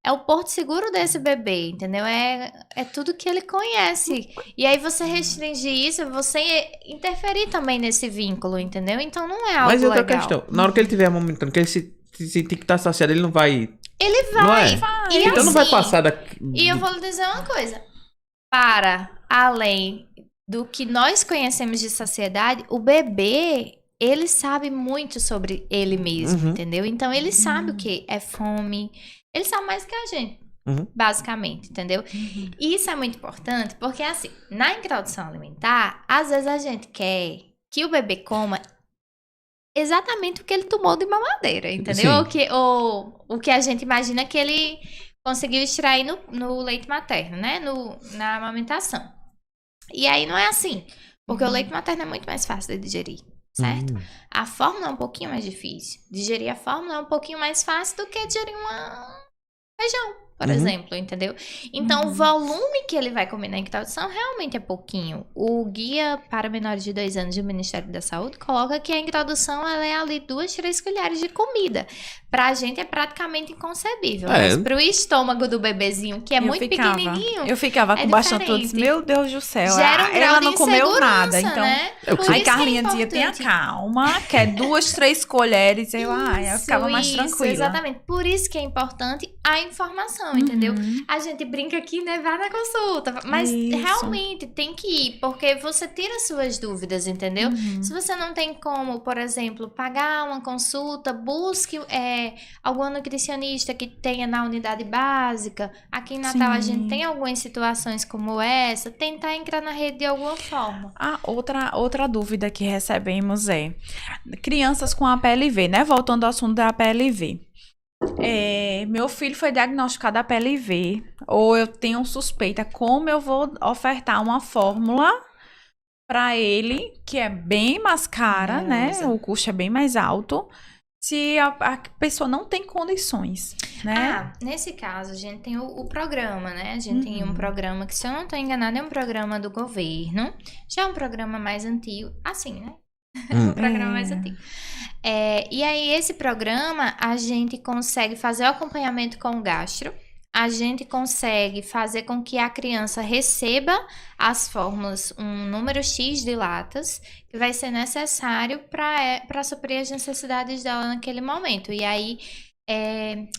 é o porto seguro desse bebê, entendeu? É tudo que ele conhece. E aí, você restringir isso, você interferir também nesse vínculo, entendeu? Então, não é algo legal. Mas outra questão, na hora que ele estiver amamentando, que ele se tem que estar saciado, ele não vai... Ele vai. E então assim, não vai passar daqui. E eu vou lhe dizer uma coisa. Para além do que nós conhecemos de saciedade, o bebê, ele sabe muito sobre ele mesmo, entendeu? Então, ele sabe o que é fome, ele sabe mais que a gente, basicamente, entendeu? E isso é muito importante, porque assim, na introdução alimentar, às vezes a gente quer que o bebê coma exatamente o que ele tomou de mamadeira, entendeu? O que a gente imagina que ele conseguiu extrair no leite materno, né? Na amamentação. E aí não é assim, porque o leite materno é muito mais fácil de digerir, certo? A fórmula é um pouquinho mais difícil. Digerir a fórmula é um pouquinho mais fácil do que digerir feijão, por exemplo, entendeu? Então, o volume que ele vai comer na introdução realmente é pouquinho. O guia para menores de 2 anos do Ministério da Saúde coloca que a introdução ela é ali 2, 3 colheres de comida. Pra gente é praticamente inconcebível. Mas pro estômago do bebezinho, que é muito pequenininho, eu ficava com bastante todos. Meu Deus do céu. Gera um grau ela de não comeu nada. Então, né? aí Carlinha dizia, tenha calma, que é 2, 3 colheres. Eu ficava mais tranquila. Exatamente. Por isso que é importante a informação, entendeu? A gente brinca aqui, né? Vai na consulta. Mas realmente tem que ir, porque você tira suas dúvidas, entendeu? Se você não tem como, por exemplo, pagar uma consulta, busque algum nutricionista que tenha na unidade básica. Aqui em Natal a gente tem algumas situações como essa. Tentar entrar na rede de alguma forma. Outra dúvida que recebemos é crianças com APLV, né? Voltando ao assunto da APLV. Meu filho foi diagnosticado APLV, ou eu tenho suspeita, como eu vou ofertar uma fórmula para ele, que é bem mais cara, né? O custo é bem mais alto, se a pessoa não tem condições, né? Nesse caso, a gente tem o programa, né? A gente tem um programa que, se eu não estou enganada, é um programa do governo. Já é um programa mais antigo, assim, né? Um programa mais antigo. E aí, esse programa, a gente consegue fazer o acompanhamento com o gastro. A gente consegue fazer com que a criança receba as fórmulas, um número X de latas, que vai ser necessário para suprir as necessidades dela naquele momento. E aí,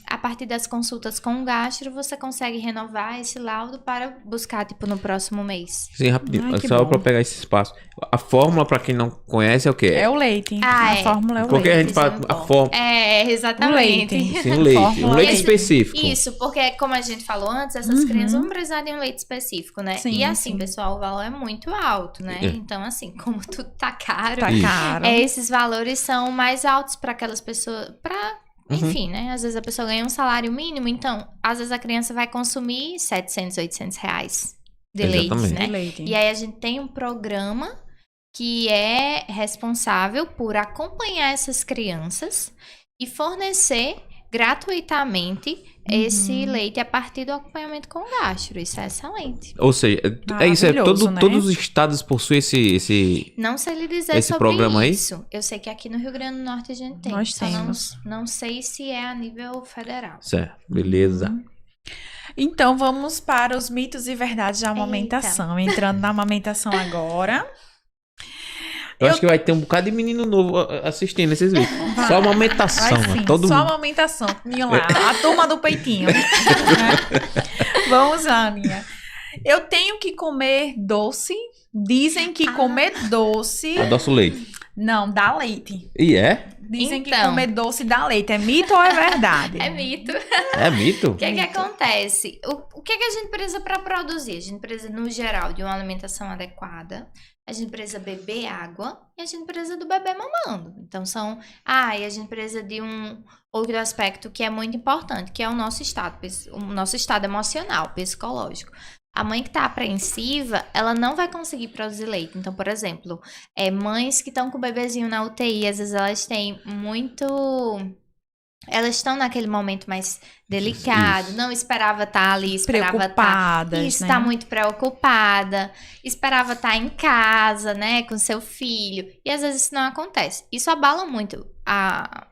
a partir das consultas com o gastro, você consegue renovar esse laudo para buscar, no próximo mês. Sim, rapidinho. Só para pegar esse espaço. A fórmula, para quem não conhece, é o quê? É o leite. A fórmula é o leite. Porque a gente fala a fórmula. Exatamente. O leite. Sim, o leite. Um leite específico. Isso, porque como a gente falou antes, essas crianças vão precisar de um leite específico, né? Sim, e assim, pessoal, o valor é muito alto, né? Então, assim, como tudo tá caro. Caro. Esses valores são mais altos para aquelas pessoas... Enfim, né? Às vezes a pessoa ganha um salário mínimo, então, às vezes a criança vai consumir 700, 800 reais de leite, né? E aí a gente tem um programa que é responsável por acompanhar essas crianças e fornecer gratuitamente esse leite a partir do acompanhamento com o gastro. Isso é excelente. Ou seja, né? Todos os estados possuem esse não sei lhe dizer esse sobre programa isso. Aí? Eu sei que aqui no Rio Grande do Norte a gente tem. Nós temos. Não sei se é a nível federal. Certo, beleza. Então, vamos para os mitos e verdades da amamentação. Entrando na amamentação agora. Eu acho que vai ter um bocado de menino novo assistindo esses vídeos. Só amamentação. Só amamentação. A turma do peitinho. Vamos lá, Aninha. Eu tenho que comer doce. Dizem que comer doce... Adoça o leite. Não, dá leite. E é? Dizem que comer doce dá leite. É mito ou é verdade? É mito. É mito? O que acontece? O que a gente precisa para produzir? A gente precisa, no geral, de uma alimentação adequada. A gente precisa beber água e a gente precisa do bebê mamando. Então, e a gente precisa de um outro aspecto que é muito importante, que é o nosso estado emocional, psicológico. A mãe que está apreensiva, ela não vai conseguir produzir leite. Então, por exemplo, mães que estão com o bebezinho na UTI, às vezes elas têm muito... Elas estão naquele momento mais delicado, não esperava estar ali, esperava estar muito preocupada, esperava estar em casa, né, com seu filho, e às vezes isso não acontece. Isso abala muito a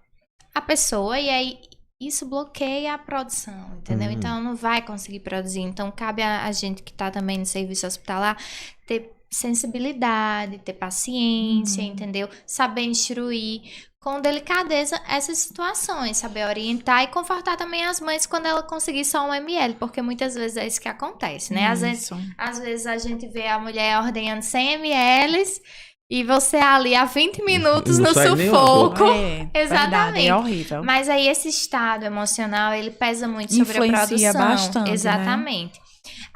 pessoa, e aí isso bloqueia a produção, entendeu? Então, ela não vai conseguir produzir. Então, cabe a gente que está também no serviço hospitalar ter sensibilidade, ter paciência, entendeu? Saber instruir com delicadeza essas situações, saber orientar e confortar também as mães quando ela conseguir só 1 ml, porque muitas vezes é isso que acontece, né? Às vezes a gente vê a mulher ordenhando 100 ml e você ali há 20 minutos no sufoco. Exatamente. Verdade, é horrível. Mas aí esse estado emocional, ele pesa muito sobre a produção. Bastante, exatamente. Né?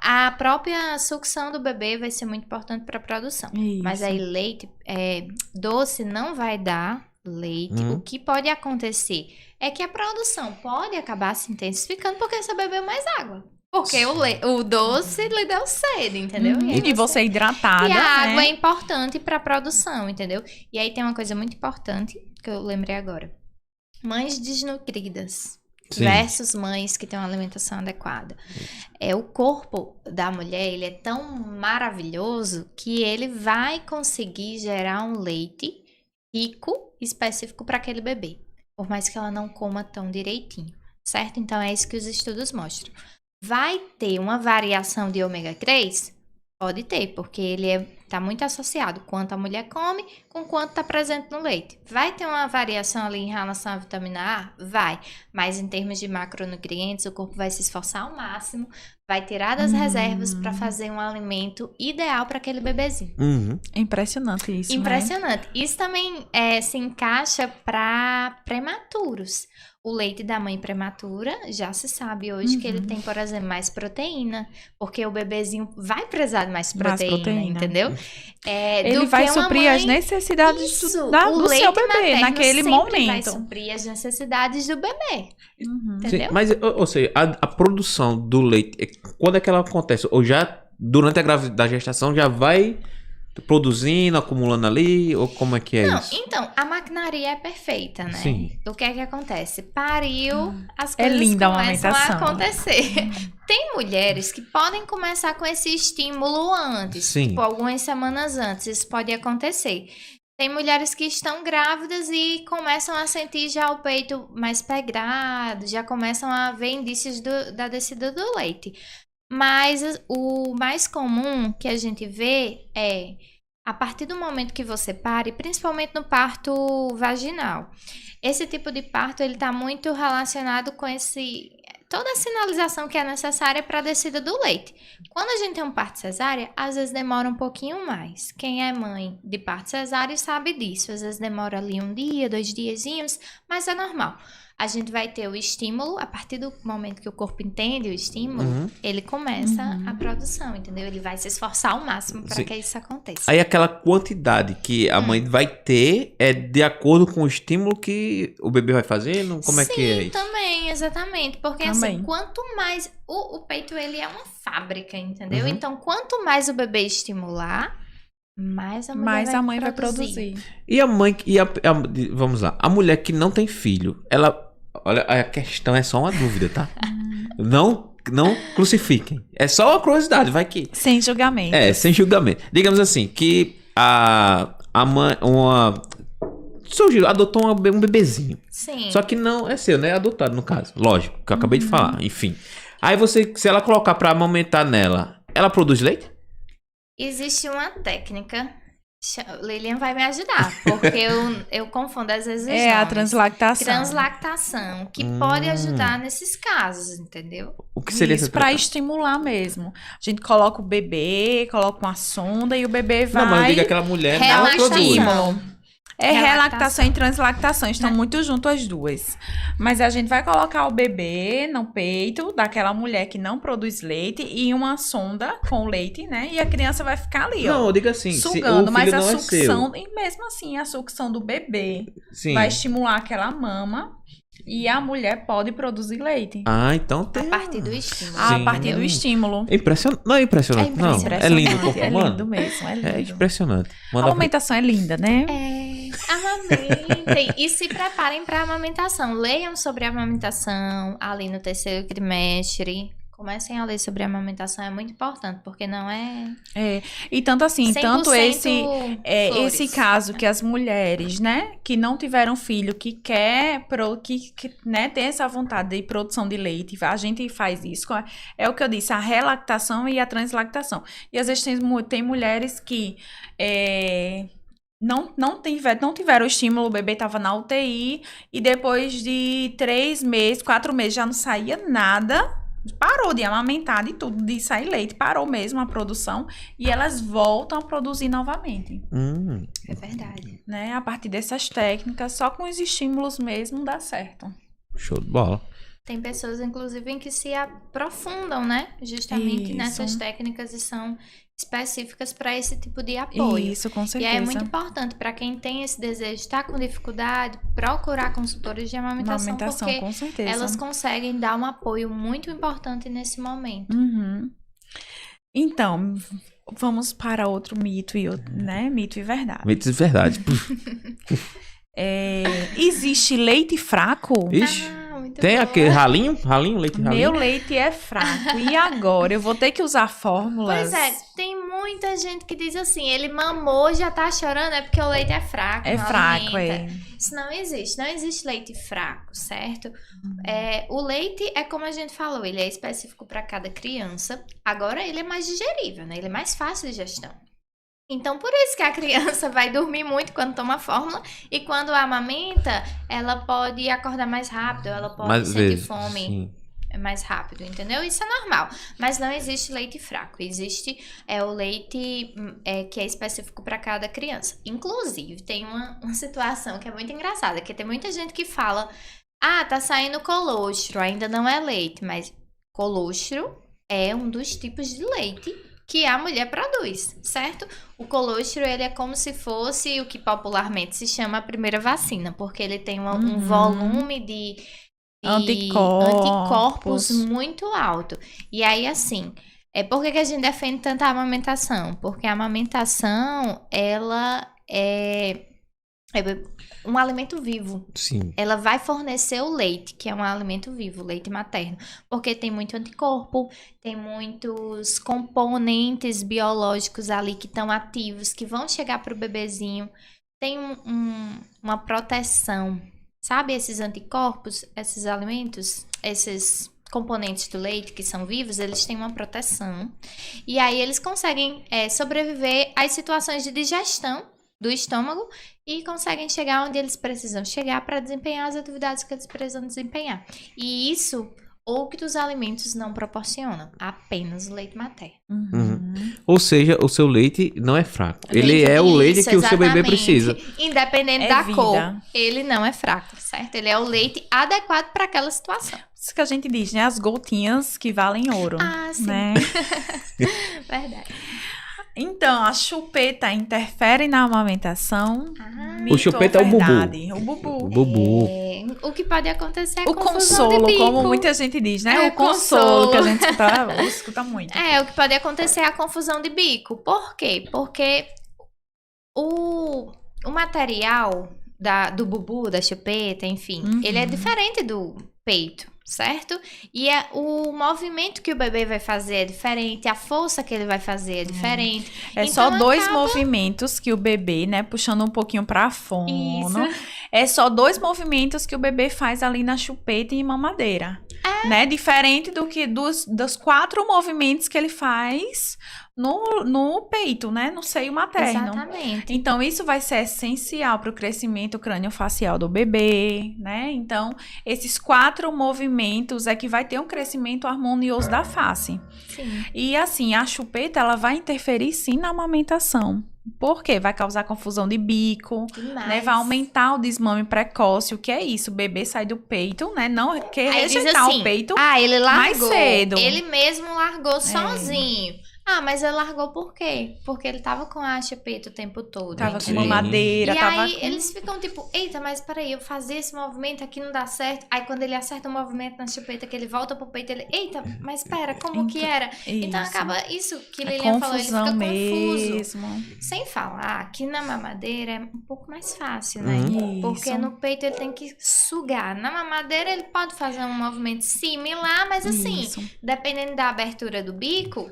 A própria sucção do bebê vai ser muito importante para a produção. Isso. Mas aí leite doce não vai dar leite. O que pode acontecer é que a produção pode acabar se intensificando porque você bebeu mais água. Porque o doce lhe deu sede, entendeu? E você hidratada, e a né? água é importante para a produção, entendeu? E aí tem uma coisa muito importante que eu lembrei agora. Mães desnutridas versus mães que têm uma alimentação adequada. O corpo da mulher, ele é tão maravilhoso que ele vai conseguir gerar um leite rico, específico para aquele bebê. Por mais que ela não coma tão direitinho, certo? Então é isso que os estudos mostram. Vai ter uma variação de ômega 3? Pode ter, porque ele está muito associado quanto a mulher come com quanto está presente no leite. Vai ter uma variação ali em relação à vitamina A? Vai. Mas em termos de macronutrientes, o corpo vai se esforçar ao máximo, vai tirar das reservas para fazer um alimento ideal para aquele bebezinho. É impressionante isso, Impressionante. Né? Isso também se encaixa para prematuros. O leite da mãe prematura, já se sabe hoje que ele tem, por exemplo, mais proteína, porque o bebezinho vai precisar de mais proteína. Entendeu? Ele vai suprir as necessidades do seu bebê naquele momento. Vai suprir as necessidades do bebê. Entendeu? Sim, mas, ou seja, a produção do leite, quando é que ela acontece? Ou já durante a gestação já vai produzindo, acumulando ali, ou como é que é isso? Então, a maquinaria é perfeita, né? Sim. O que é que acontece? Pariu, as coisas linda começam a acontecer. Tem mulheres que podem começar com esse estímulo antes, tipo algumas semanas antes, isso pode acontecer. Tem mulheres que estão grávidas e começam a sentir já o peito mais pegado, já começam a ver indícios da descida do leite. Mas o mais comum que a gente vê é, a partir do momento que você pare, principalmente no parto vaginal. Esse tipo de parto, ele está muito relacionado com toda a sinalização que é necessária para a descida do leite. Quando a gente tem um parto cesárea, às vezes demora um pouquinho mais. Quem é mãe de parto cesárea sabe disso. Às vezes demora ali 1 dia, 2 diazinhos, mas é normal. A gente vai ter o estímulo, a partir do momento que o corpo entende o estímulo, ele começa a produção, entendeu? Ele vai se esforçar ao máximo para que isso aconteça. Aí aquela quantidade que a mãe vai ter é de acordo com o estímulo que o bebê vai fazendo? Como é que é isso? Sim, também, exatamente. Porque assim, quanto mais... O peito, ele é uma fábrica, entendeu? Então, quanto mais o bebê estimular, mais a mãe vai produzir. E a mãe... vamos lá. A mulher que não tem filho, ela... Olha, a questão é só uma dúvida, tá? Não crucifiquem. É só uma curiosidade, vai que... Sem julgamento. Sem julgamento. Digamos assim, que a mãe... surgiu, adotou um bebezinho. Sim. Só que não é seu, né? É adotado, no caso. Lógico, que eu acabei de falar. Enfim. Aí se ela colocar pra amamentar nela, ela produz leite? Existe uma técnica... Lilian vai me ajudar, porque eu confundo às vezes os nomes. A translactação. Translactação, que pode ajudar nesses casos, entendeu? O que seria isso? Para estimular mesmo. A gente coloca o bebê, coloca uma sonda e o bebê vai... Não, mas eu digo aquela mulher não produz. Relactação e translactação, estão muito juntas as duas. Mas a gente vai colocar o bebê no peito daquela mulher que não produz leite e uma sonda com leite, né? E a criança vai ficar ali, ó. Não, eu digo assim, sugando, mas a sucção, e mesmo assim, a sucção do bebê vai estimular aquela mama. E a mulher pode produzir leite. Então tem... A partir do estímulo. A partir do estímulo. Não é impressionante, não. É lindo. É lindo mesmo, é lindo. É impressionante. A amamentação é linda, né? Amamentem. E se preparem para a amamentação. Leiam sobre a amamentação ali no 3º trimestre. comecem a ler sobre a amamentação, é muito importante, porque não é... E tanto assim, tanto esse flores. caso que as mulheres, né, que não tiveram filho, que né, tem essa vontade de produção de leite, a gente faz isso, é o que eu disse, a relactação e a translactação. E às vezes tem mulheres que não tiveram estímulo, o bebê estava na UTI, e depois de 3 meses, 4 meses, já não saía nada, parou de amamentar, de tudo, de sair leite, parou mesmo a produção, e elas voltam a produzir novamente. É verdade. Né? A partir dessas técnicas, só com os estímulos mesmo dá certo. Show de bola. Tem pessoas, inclusive, em que se aprofundam, né? Justamente nessas técnicas e são específicas para esse tipo de apoio. Isso, com certeza. E é muito importante para quem tem esse desejo, está com dificuldade, procurar consultores de amamentação, porque com certeza. elas conseguem dar um apoio muito importante nesse momento. Então, vamos para outro mito né? Mito e verdade. Mito e verdade. Existe leite fraco? Ixi. Tem aquele ralinho, leite ralinho? Meu leite é fraco. E agora? Eu vou ter que usar fórmulas? Pois é, tem muita gente que diz assim, ele mamou, já tá chorando, é porque o leite é fraco. É fraco, Isso não existe leite fraco, certo? O leite é como a gente falou, ele é específico para cada criança. Agora ele é mais digerível, né? Ele é mais fácil de gestão. Então, por isso que a criança vai dormir muito quando toma fórmula, e quando amamenta, ela pode acordar mais rápido, ela pode sentir fome mais rápido, entendeu? Isso é normal, mas não existe leite fraco, existe o leite que é específico para cada criança. Inclusive, tem uma situação que é muito engraçada, que tem muita gente que fala, tá saindo colostro, ainda não é leite, mas colostro é um dos tipos de leite que a mulher produz, certo? O colostro, ele é como se fosse o que popularmente se chama a primeira vacina, porque ele tem um volume de anticorpos muito alto. E aí, assim, por que a gente defende tanta amamentação? Porque a amamentação, ela é um alimento vivo. Sim. Ela vai fornecer o leite, que é um alimento vivo, leite materno. Porque tem muito anticorpo, tem muitos componentes biológicos ali que estão ativos, que vão chegar para o bebezinho. Tem uma proteção. Sabe esses anticorpos, esses alimentos, esses componentes do leite que são vivos, eles têm uma proteção. E aí eles conseguem sobreviver às situações de digestão do estômago e conseguem chegar onde eles precisam chegar para desempenhar as atividades que eles precisam desempenhar. E isso, outros alimentos não proporcionam, apenas o leite materno. Ou seja, o seu leite não é fraco. Ele é o leite que o seu bebê precisa. Independente da cor, ele não é fraco, certo? Ele é o leite adequado para aquela situação. Isso que a gente diz, né? As gotinhas que valem ouro. Sim. Né? Verdade. Então, a chupeta interfere na amamentação? O chupeta é o bubu. O bubu. O bubu. O que pode acontecer é o consolo, como muita gente diz, né? O consolo que a gente escuta muito. O que pode acontecer é a confusão de bico. Por quê? Porque o material do bubu, da chupeta, enfim, ele é diferente do peito. Certo? E o movimento que o bebê vai fazer é diferente, a força que ele vai fazer é diferente. É então, só 2 movimentos que o bebê, né, puxando um pouquinho pra fono. Isso. É só 2 movimentos que o bebê faz ali na chupeta e mamadeira. Né? Diferente do que dos 4 movimentos que ele faz no peito, né? No seio materno. Exatamente. Então, isso vai ser essencial para o crescimento crâniofacial do bebê, né? Então, esses 4 movimentos é que vai ter um crescimento harmonioso da face. Sim. E, assim, a chupeta, ela vai interferir, sim, na amamentação. Por quê? Vai causar confusão de bico, né? Vai aumentar o desmame precoce. O que é isso? O bebê sai do peito, né? Não quer rejeitar o peito ele largou. Mais cedo. Ele mesmo largou sozinho. Mas ele largou por quê? Porque ele tava com a chupeta o tempo todo. Tava com mamadeira, e tava aí eles ficam tipo, eita, mas peraí, eu fazia esse movimento aqui não dá certo. Aí quando ele acerta o movimento na chupeta, que ele volta pro peito, ele, eita, mas pera, como que era? Então acaba isso que Lilian falou, ele fica confuso. Mesmo. Sem falar que na mamadeira é um pouco mais fácil, né? Porque no peito ele tem que sugar. Na mamadeira ele pode fazer um movimento similar, mas assim, dependendo da abertura do bico,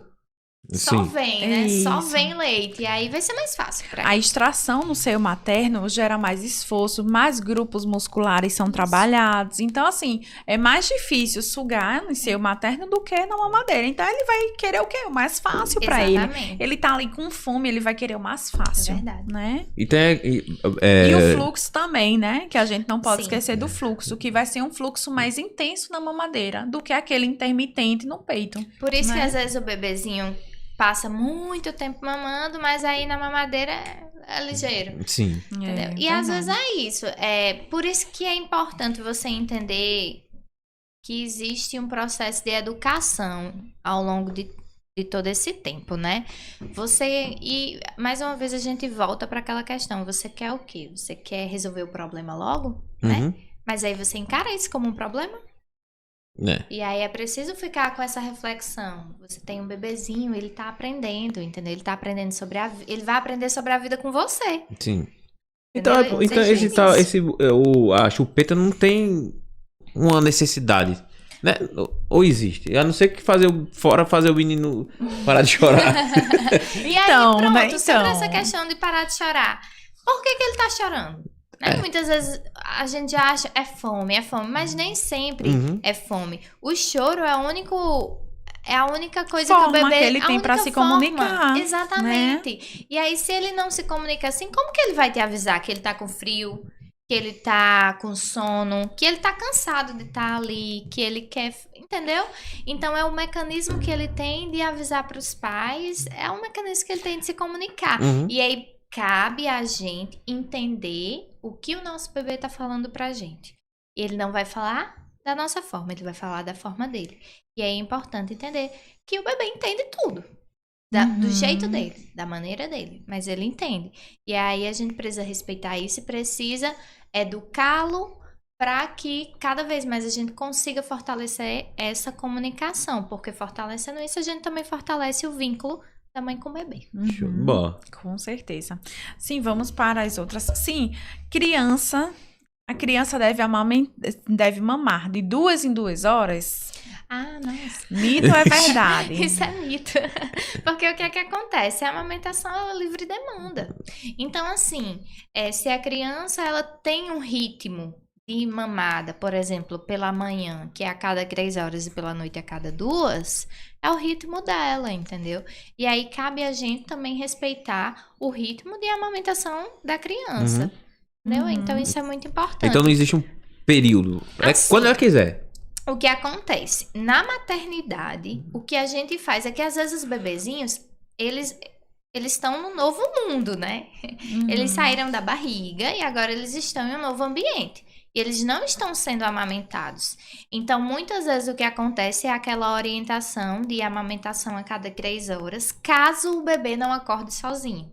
só vem, né? Só vem leite. E aí vai ser mais fácil pra ele. A extração no seio materno gera mais esforço, mais grupos musculares são trabalhados. Então, assim, é mais difícil sugar no seio materno do que na mamadeira. Então, ele vai querer o quê? O mais fácil pra ele. Ele tá ali com fome, ele vai querer o mais fácil. É verdade. Né? E o fluxo também, né? Que a gente não pode esquecer do fluxo, que vai ser um fluxo mais intenso na mamadeira do que aquele intermitente no peito. Por isso que às vezes o bebezinho passa muito tempo mamando, mas aí na mamadeira é ligeiro. Sim. Entendeu? E às vezes é isso. Por isso que é importante você entender que existe um processo de educação ao longo de todo esse tempo, né? E mais uma vez a gente volta para aquela questão. Você quer o quê? Você quer resolver o problema logo? Né? Mas aí você encara isso como um problema? E aí é preciso ficar com essa reflexão. Você tem um bebezinho, ele tá aprendendo, entendeu? Ele tá aprendendo ele vai aprender sobre a vida com você. Sim. Então a chupeta não tem uma necessidade, né? Ou existe? A não ser que fazer o menino parar de chorar. E aí, pronto, sobre essa questão de parar de chorar. Por que ele tá chorando? Muitas vezes a gente acha é fome, mas nem sempre é fome. O choro é a única coisa que o bebê que ele tem para se comunicar. Exatamente. Né? E aí, se ele não se comunica assim, como que ele vai te avisar que ele tá com frio, que ele tá com sono, que ele tá cansado de estar ali, que ele quer, entendeu? Então é o mecanismo que ele tem de avisar para os pais, é um mecanismo que ele tem de se comunicar. E aí cabe a gente entender o que o nosso bebê tá falando pra gente. Ele não vai falar da nossa forma, ele vai falar da forma dele. E é importante entender que o bebê entende tudo. Do jeito dele, da maneira dele. Mas ele entende. E aí a gente precisa respeitar isso e precisa educá-lo para que cada vez mais a gente consiga fortalecer essa comunicação. Porque fortalecendo isso, a gente também fortalece o vínculo da mãe com o bebê. Boa. Com certeza. Sim, vamos para as outras. Sim, a criança deve mamar de 2 em 2 horas. Nossa. Mito é verdade? Isso é mito. Porque o que é que acontece? A amamentação é livre demanda. Então, assim, se a criança ela tem um ritmo de mamada, por exemplo, pela manhã, que é a cada 3 horas e pela noite a cada 2, é o ritmo dela, entendeu? E aí cabe a gente também respeitar o ritmo de amamentação da criança. Entendeu? Então isso é muito importante. Então não existe um período. Assim, quando ela quiser. O que acontece? Na maternidade, o que a gente faz é que às vezes os bebezinhos, eles estão no novo mundo, né? Eles saíram da barriga e agora eles estão em um novo ambiente. E eles não estão sendo amamentados. Então, muitas vezes o que acontece é aquela orientação de amamentação a cada 3 horas, caso o bebê não acorde sozinho.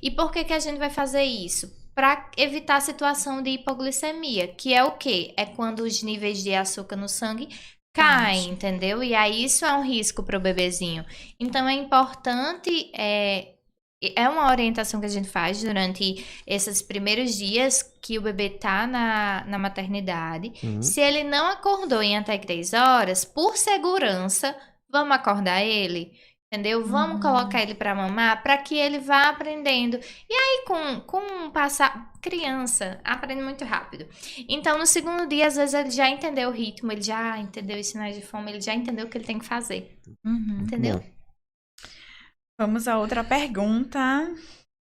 E por que a gente vai fazer isso? Para evitar a situação de hipoglicemia, que é o quê? É quando os níveis de açúcar no sangue caem, entendeu? E aí isso é um risco para o bebezinho. Então, é importante... É uma orientação que a gente faz durante esses primeiros dias que o bebê tá na maternidade. Se ele não acordou em até 3 horas, por segurança, vamos acordar ele, entendeu? Vamos colocar ele para mamar, para que ele vá aprendendo. E aí, com passar... Criança aprende muito rápido. Então, no segundo dia, às vezes, ele já entendeu o ritmo, ele já entendeu os sinais de fome, ele já entendeu o que ele tem que fazer. Entendeu? Vamos a outra pergunta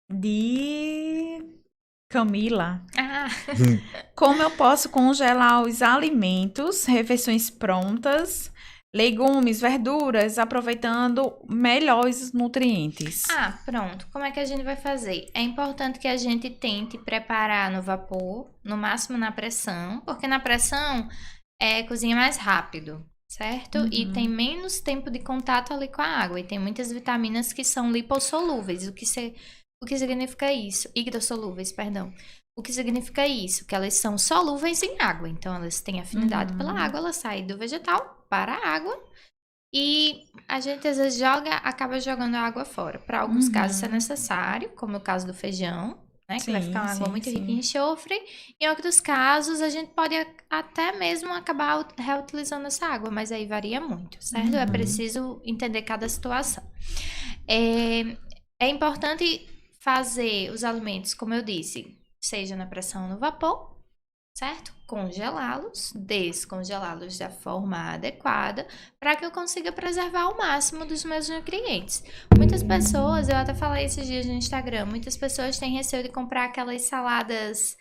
de Camila. Como eu posso congelar os alimentos, refeições prontas, legumes, verduras, aproveitando melhor os nutrientes? Pronto. Como é que a gente vai fazer? É importante que a gente tente preparar no vapor, no máximo na pressão, porque na pressão cozinha mais rápido. certo? E tem menos tempo de contato ali com a água. E tem muitas vitaminas que são lipossolúveis. O que significa isso? Hidrossolúveis, perdão. O que significa isso? Que elas são solúveis em água. Então, elas têm afinidade pela água, elas saem do vegetal para a água. E a gente, às vezes, acaba jogando a água fora. Para alguns casos, isso é necessário, como o caso do feijão, né? Que vai ficar uma água muito rica em enxofre. Em outros casos, a gente pode até mesmo acabar reutilizando essa água, mas aí varia muito, certo? É preciso entender cada situação. É importante fazer os alimentos, como eu disse, seja na pressão ou no vapor, certo? Congelá-los, descongelá-los da forma adequada, para que eu consiga preservar o máximo dos meus nutrientes. Muitas pessoas, eu até falei esses dias no Instagram, muitas pessoas têm receio de comprar aquelas saladas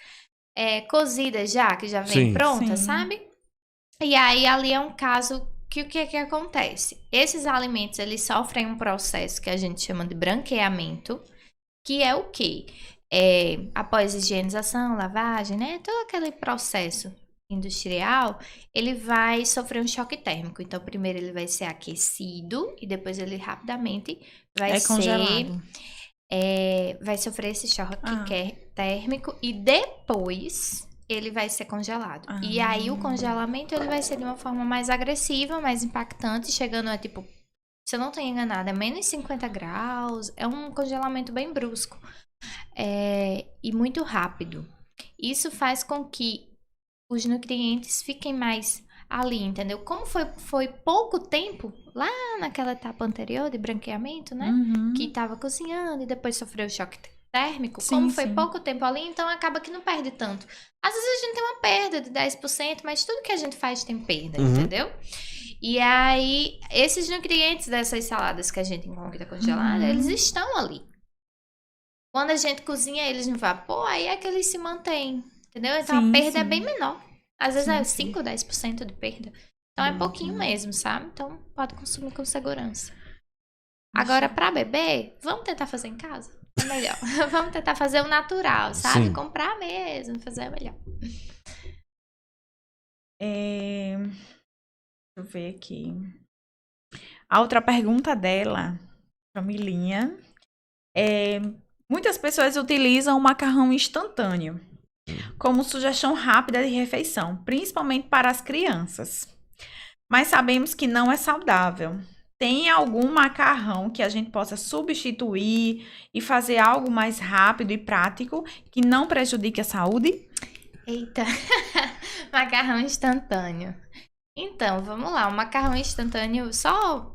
cozidas já, que já vem pronta, sabe? E aí, ali é um caso que o que é que acontece? Esses alimentos, eles sofrem um processo que a gente chama de branqueamento, que é o quê? Após higienização, lavagem, né? Todo aquele processo industrial, ele vai sofrer um choque térmico. Então, primeiro ele vai ser aquecido e depois ele rapidamente vai ser congelado. Vai sofrer esse choque térmico e depois ele vai ser congelado. E aí o congelamento ele vai ser de uma forma mais agressiva, mais impactante, chegando a tipo, se eu não estou enganada, menos 50 graus. É um congelamento bem brusco. E muito rápido. Isso faz com que os nutrientes fiquem mais ali, entendeu? Como foi pouco tempo lá naquela etapa anterior de branqueamento, né? Que estava cozinhando e depois sofreu o choque térmico. Como foi pouco tempo ali, então acaba que não perde tanto. Às vezes a gente tem uma perda de 10%, mas tudo que a gente faz tem perda, entendeu? E aí, esses nutrientes dessas saladas que a gente encontra congeladas, eles estão ali. Quando a gente cozinha eles no vapor, aí é que eles se mantêm, entendeu? Então a perda é bem menor. Às vezes é 5, 10% de perda. Então é pouquinho mesmo, sabe? Então pode consumir com segurança. Agora, para beber, vamos tentar fazer em casa? É melhor. Vamos tentar fazer o natural, sabe? Comprar mesmo, fazer melhor. Deixa eu ver aqui. A outra pergunta dela, Camilinha, muitas pessoas utilizam o macarrão instantâneo como sugestão rápida de refeição, principalmente para as crianças. Mas sabemos que não é saudável. Tem algum macarrão que a gente possa substituir e fazer algo mais rápido e prático que não prejudique a saúde? Eita, macarrão instantâneo. Então, vamos lá. O macarrão instantâneo, só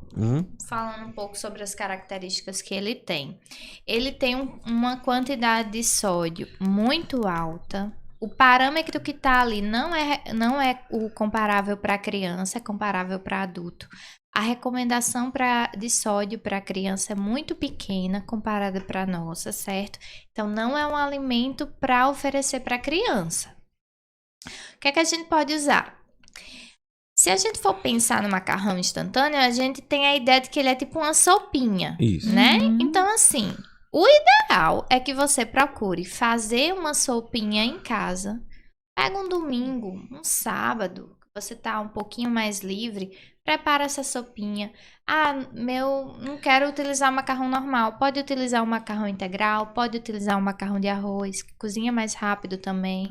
falando um pouco sobre as características que ele tem. Ele tem uma quantidade de sódio muito alta. O parâmetro que está ali não é o comparável para criança, é comparável para adulto. A recomendação de sódio para criança é muito pequena comparada para nossa, certo? Então, não é um alimento para oferecer para criança. O que é que a gente pode usar? Se a gente for pensar no macarrão instantâneo, a gente tem a ideia de que ele é tipo uma sopinha, né? Então, assim, o ideal é que você procure fazer uma sopinha em casa. Pega um domingo, um sábado, você tá um pouquinho mais livre, prepara essa sopinha. Não quero utilizar o macarrão normal. Pode utilizar o macarrão integral, pode utilizar o macarrão de arroz, que cozinha mais rápido também.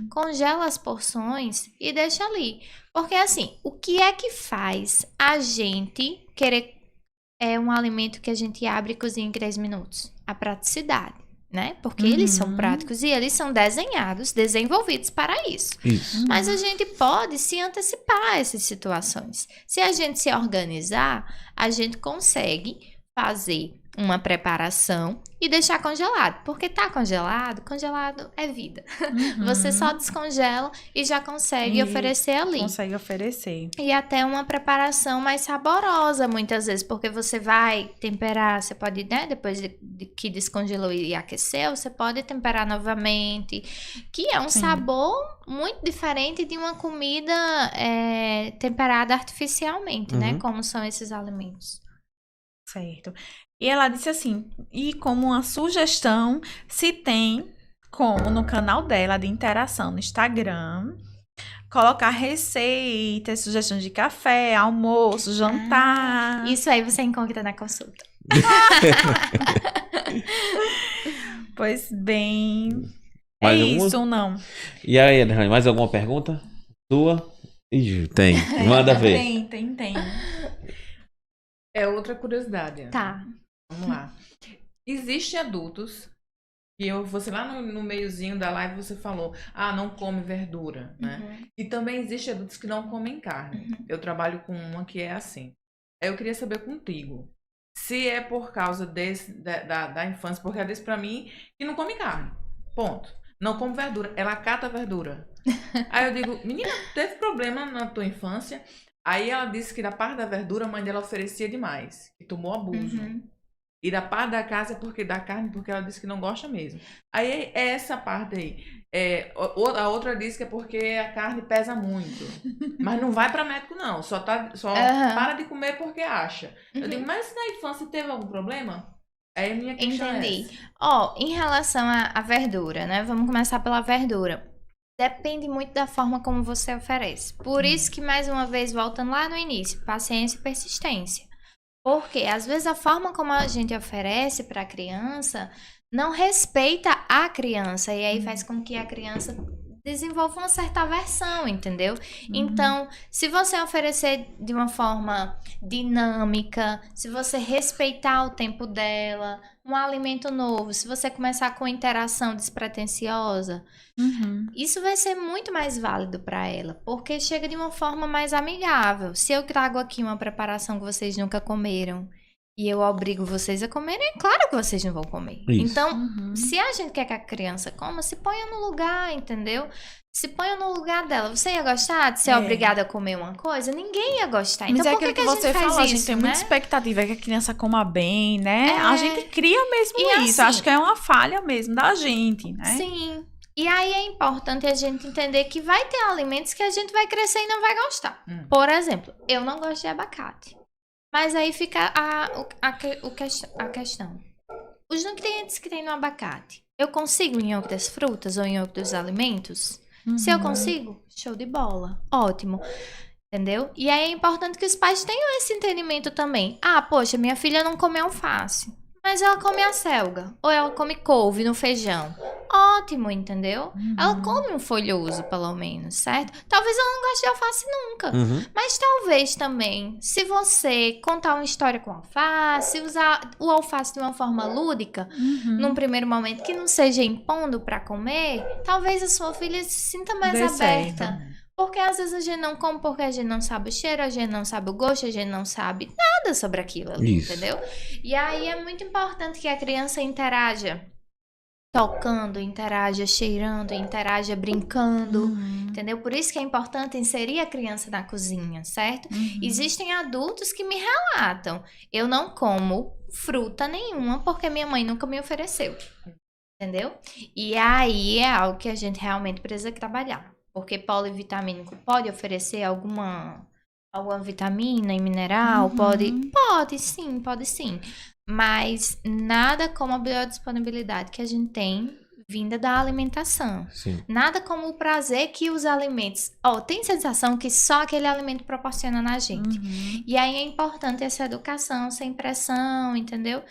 Congela as porções e deixa ali. Porque assim, o que é que faz a gente querer um alimento que a gente abre e cozinha em 3 minutos? A praticidade, né? Porque eles são práticos e eles são desenvolvidos para isso. Mas a gente pode se antecipar a essas situações. Se a gente se organizar, a gente consegue fazer uma preparação e deixar congelado. Porque tá congelado é vida. Você só descongela e já consegue oferecer ali. Consegue oferecer. E até uma preparação mais saborosa, muitas vezes, porque você vai temperar, você pode, né, depois de que descongelou e aqueceu, você pode temperar novamente, que é um sabor muito diferente de uma comida temperada artificialmente, né, como são esses alimentos. Certo. E ela disse assim, e como uma sugestão, se tem como no canal dela de interação no Instagram, colocar receitas, sugestões de café, almoço, jantar. Isso aí você encontra na consulta. Pois bem, Mais isso ou não? E aí, Adriane, mais alguma pergunta sua? Ih, tem. Manda ver. Tem. É outra curiosidade. Tá. Vamos lá. Existem adultos que você lá no meiozinho da live você falou, não come verdura, né? E também existem adultos que não comem carne. Eu trabalho com uma que é assim. Eu queria saber contigo, se é por causa da infância, porque ela disse pra mim que não come carne. Ponto. Não come verdura. Ela cata verdura. Aí eu digo, menina, teve problema na tua infância? Aí ela disse que da parte da verdura a mãe dela oferecia demais. E tomou abuso. E da parte da casa da carne, porque ela disse que não gosta mesmo. Aí é essa parte aí. A outra diz que é porque a carne pesa muito. Mas não vai pra médico, não. Só para de comer porque acha. Eu digo, mas na infância teve algum problema? Aí a minha questão Entendi. Em relação à verdura, né? Vamos começar pela verdura. Depende muito da forma como você oferece. Por isso que, mais uma vez, voltando lá no início, paciência e persistência. Porque, às vezes, a forma como a gente oferece para a criança não respeita a criança. E aí faz com que a criança desenvolva uma certa aversão, entendeu? Então, se você oferecer de uma forma dinâmica, se você respeitar o tempo dela, um alimento novo, se você começar com interação despretensiosa, isso vai ser muito mais válido para ela, porque chega de uma forma mais amigável. Se eu trago aqui uma preparação que vocês nunca comeram e eu obrigo vocês a comerem, é claro que vocês não vão comer. Isso. Então, se a gente quer que a criança coma, se ponha no lugar, entendeu? Se ponha no lugar dela. Você ia gostar de ser obrigada a comer uma coisa? Ninguém ia gostar. Então, por que você falou? A gente tem muita expectativa que a criança coma bem, né? A gente cria mesmo isso. Assim, acho que é uma falha mesmo da gente, né? Sim. E aí é importante a gente entender que vai ter alimentos que a gente vai crescer e não vai gostar. Por exemplo, eu não gosto de abacate. Mas aí fica a questão. Os nutrientes que tem no abacate, eu consigo em outras frutas ou em outros alimentos? Se eu consigo, show de bola. Ótimo. Entendeu? E aí é importante que os pais tenham esse entendimento também. Poxa, minha filha não come alface, mas ela come acelga. Ou ela come couve no feijão. Ótimo, entendeu? Ela come um folhoso, pelo menos, certo? Talvez ela não goste de alface nunca. Mas talvez também, se você contar uma história com alface, usar o alface de uma forma lúdica, num primeiro momento, que não seja impondo para comer, talvez a sua filha se sinta mais aberta. Porque às vezes a gente não come porque a gente não sabe o cheiro, a gente não sabe o gosto, a gente não sabe nada sobre aquilo, entendeu? E aí é muito importante que a criança interaja. Tocando, interaja, cheirando, interaja, brincando, entendeu? Por isso que é importante inserir a criança na cozinha, certo? Existem adultos que me relatam, eu não como fruta nenhuma porque minha mãe nunca me ofereceu, entendeu? E aí é algo que a gente realmente precisa trabalhar, porque polivitamínico pode oferecer alguma vitamina e mineral, pode sim. Mas nada como a biodisponibilidade que a gente tem vinda da alimentação. Sim. Nada como o prazer que os alimentos... tem sensação que só aquele alimento proporciona na gente. E aí é importante essa educação sem pressão, entendeu?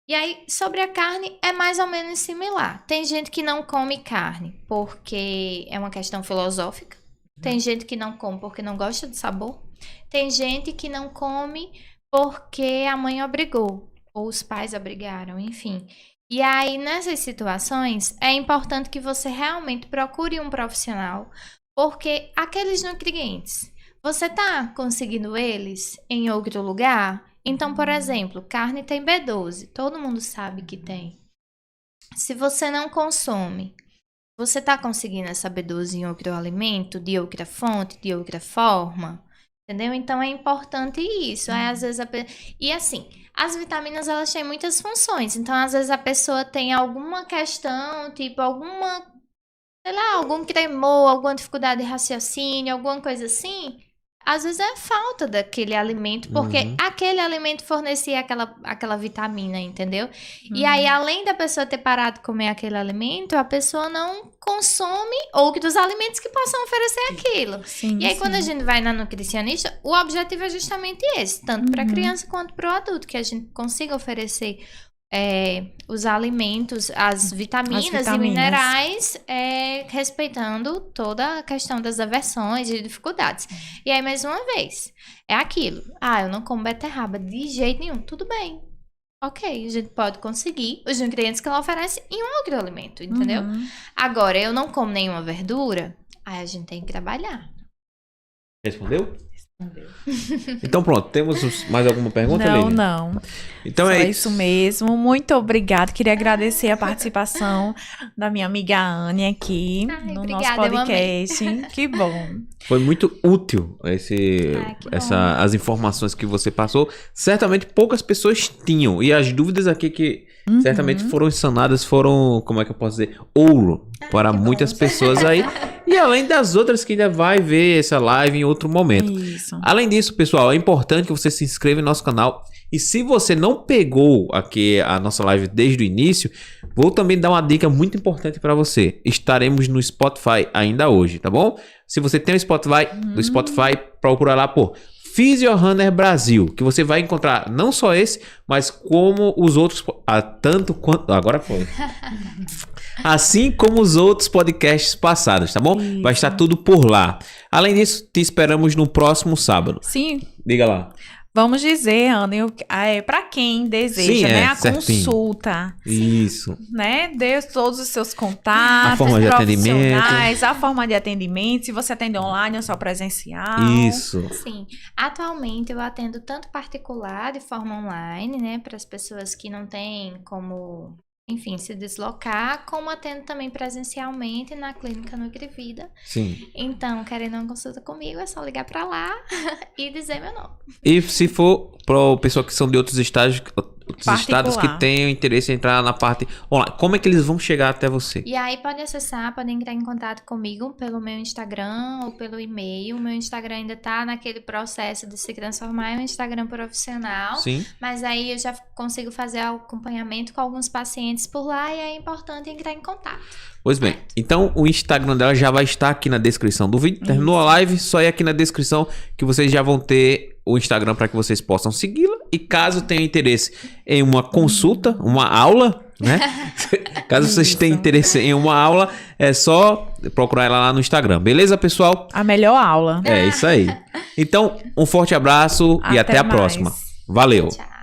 E aí, sobre a carne, é mais ou menos similar. Tem gente que não come carne porque é uma questão filosófica. Tem gente que não come porque não gosta de sabor. Tem gente que não come porque a mãe obrigou. Ou os pais obrigaram, enfim. E aí, nessas situações, é importante que você realmente procure um profissional, porque aqueles nutrientes, você tá conseguindo eles em outro lugar? Então, por exemplo, carne tem B12, todo mundo sabe que tem. Se você não consome, você tá conseguindo essa B12 em outro alimento, de outra fonte, de outra forma? Entendeu? Então, é importante isso. Aí, às vezes, E assim, as vitaminas, elas têm muitas funções. Então, às vezes, a pessoa tem alguma questão, tipo, algum tremor, alguma dificuldade de raciocínio, alguma coisa assim. às vezes é falta daquele alimento, porque aquele alimento fornecia aquela vitamina, entendeu? E aí, além da pessoa ter parado de comer aquele alimento, a pessoa não consome outros alimentos que possam oferecer aquilo. Sim, e aí, quando a gente vai na nutricionista, o objetivo é justamente esse, tanto para a criança quanto para o adulto, que a gente consiga oferecer os alimentos, as vitaminas e minerais, respeitando toda a questão das aversões e dificuldades. E aí, mais uma vez, é aquilo. Eu não como beterraba de jeito nenhum. Tudo bem. Ok, a gente pode conseguir os nutrientes que ela oferece em um outro alimento, entendeu? Agora, eu não como nenhuma verdura, aí a gente tem que trabalhar. Respondeu? Então pronto, temos mais alguma pergunta, Aline? Não. Então só isso mesmo. Muito obrigada. Queria agradecer a participação da minha amiga Anne aqui no nosso podcast. Que bom. Foi muito útil as informações que você passou. Certamente poucas pessoas tinham. E as dúvidas aqui que certamente foram sanadas foram, como é que eu posso dizer? Ouro para muitas pessoas aí. E além das outras que ainda vai ver essa live em outro momento. Isso. Além disso, pessoal, é importante que você se inscreva em nosso canal. E se você não pegou aqui a nossa live desde o início, vou também dar uma dica muito importante para você. Estaremos no Spotify ainda hoje, tá bom? Se você tem o Spotify, do Spotify, procura lá por Physiorunner Brasil, que você vai encontrar não só esse, mas como os outros, tanto quanto... Agora foi. Assim como os outros podcasts passados, tá bom? Isso. Vai estar tudo por lá. Além disso, te esperamos no próximo sábado. Sim. Diga lá. Vamos dizer, Ana, para quem deseja, né, a consulta. Isso. Né, dê todos os seus contatos, a forma de atendimento. A forma de atendimento, se você atende online ou só presencial. Isso. Sim. Atualmente eu atendo tanto particular de forma online, né, para as pessoas que não têm como, enfim, se deslocar, como atendo também presencialmente na clínica Nutrivida. Sim. Então, querendo uma consulta comigo, é só ligar para lá e dizer meu nome. E se for para o pessoal que são de outros estados que tenham interesse em entrar na parte online, como é que eles vão chegar até você? E aí podem entrar em contato comigo pelo meu Instagram ou pelo e-mail. O meu Instagram ainda tá naquele processo de se transformar em um Instagram profissional. Sim. Mas aí eu já consigo fazer acompanhamento com alguns pacientes por lá e é importante entrar em contato. Pois bem, então o Instagram dela já vai estar aqui na descrição do vídeo. Terminou a live, só ir aqui na descrição que vocês já vão ter o Instagram para que vocês possam segui-la. E caso tenham interesse em uma consulta, uma aula, né? Caso vocês tenham interesse em uma aula, é só procurar ela lá no Instagram. Beleza, pessoal? A melhor aula. É isso aí. Então, um forte abraço e até a próxima. Valeu. Tchau.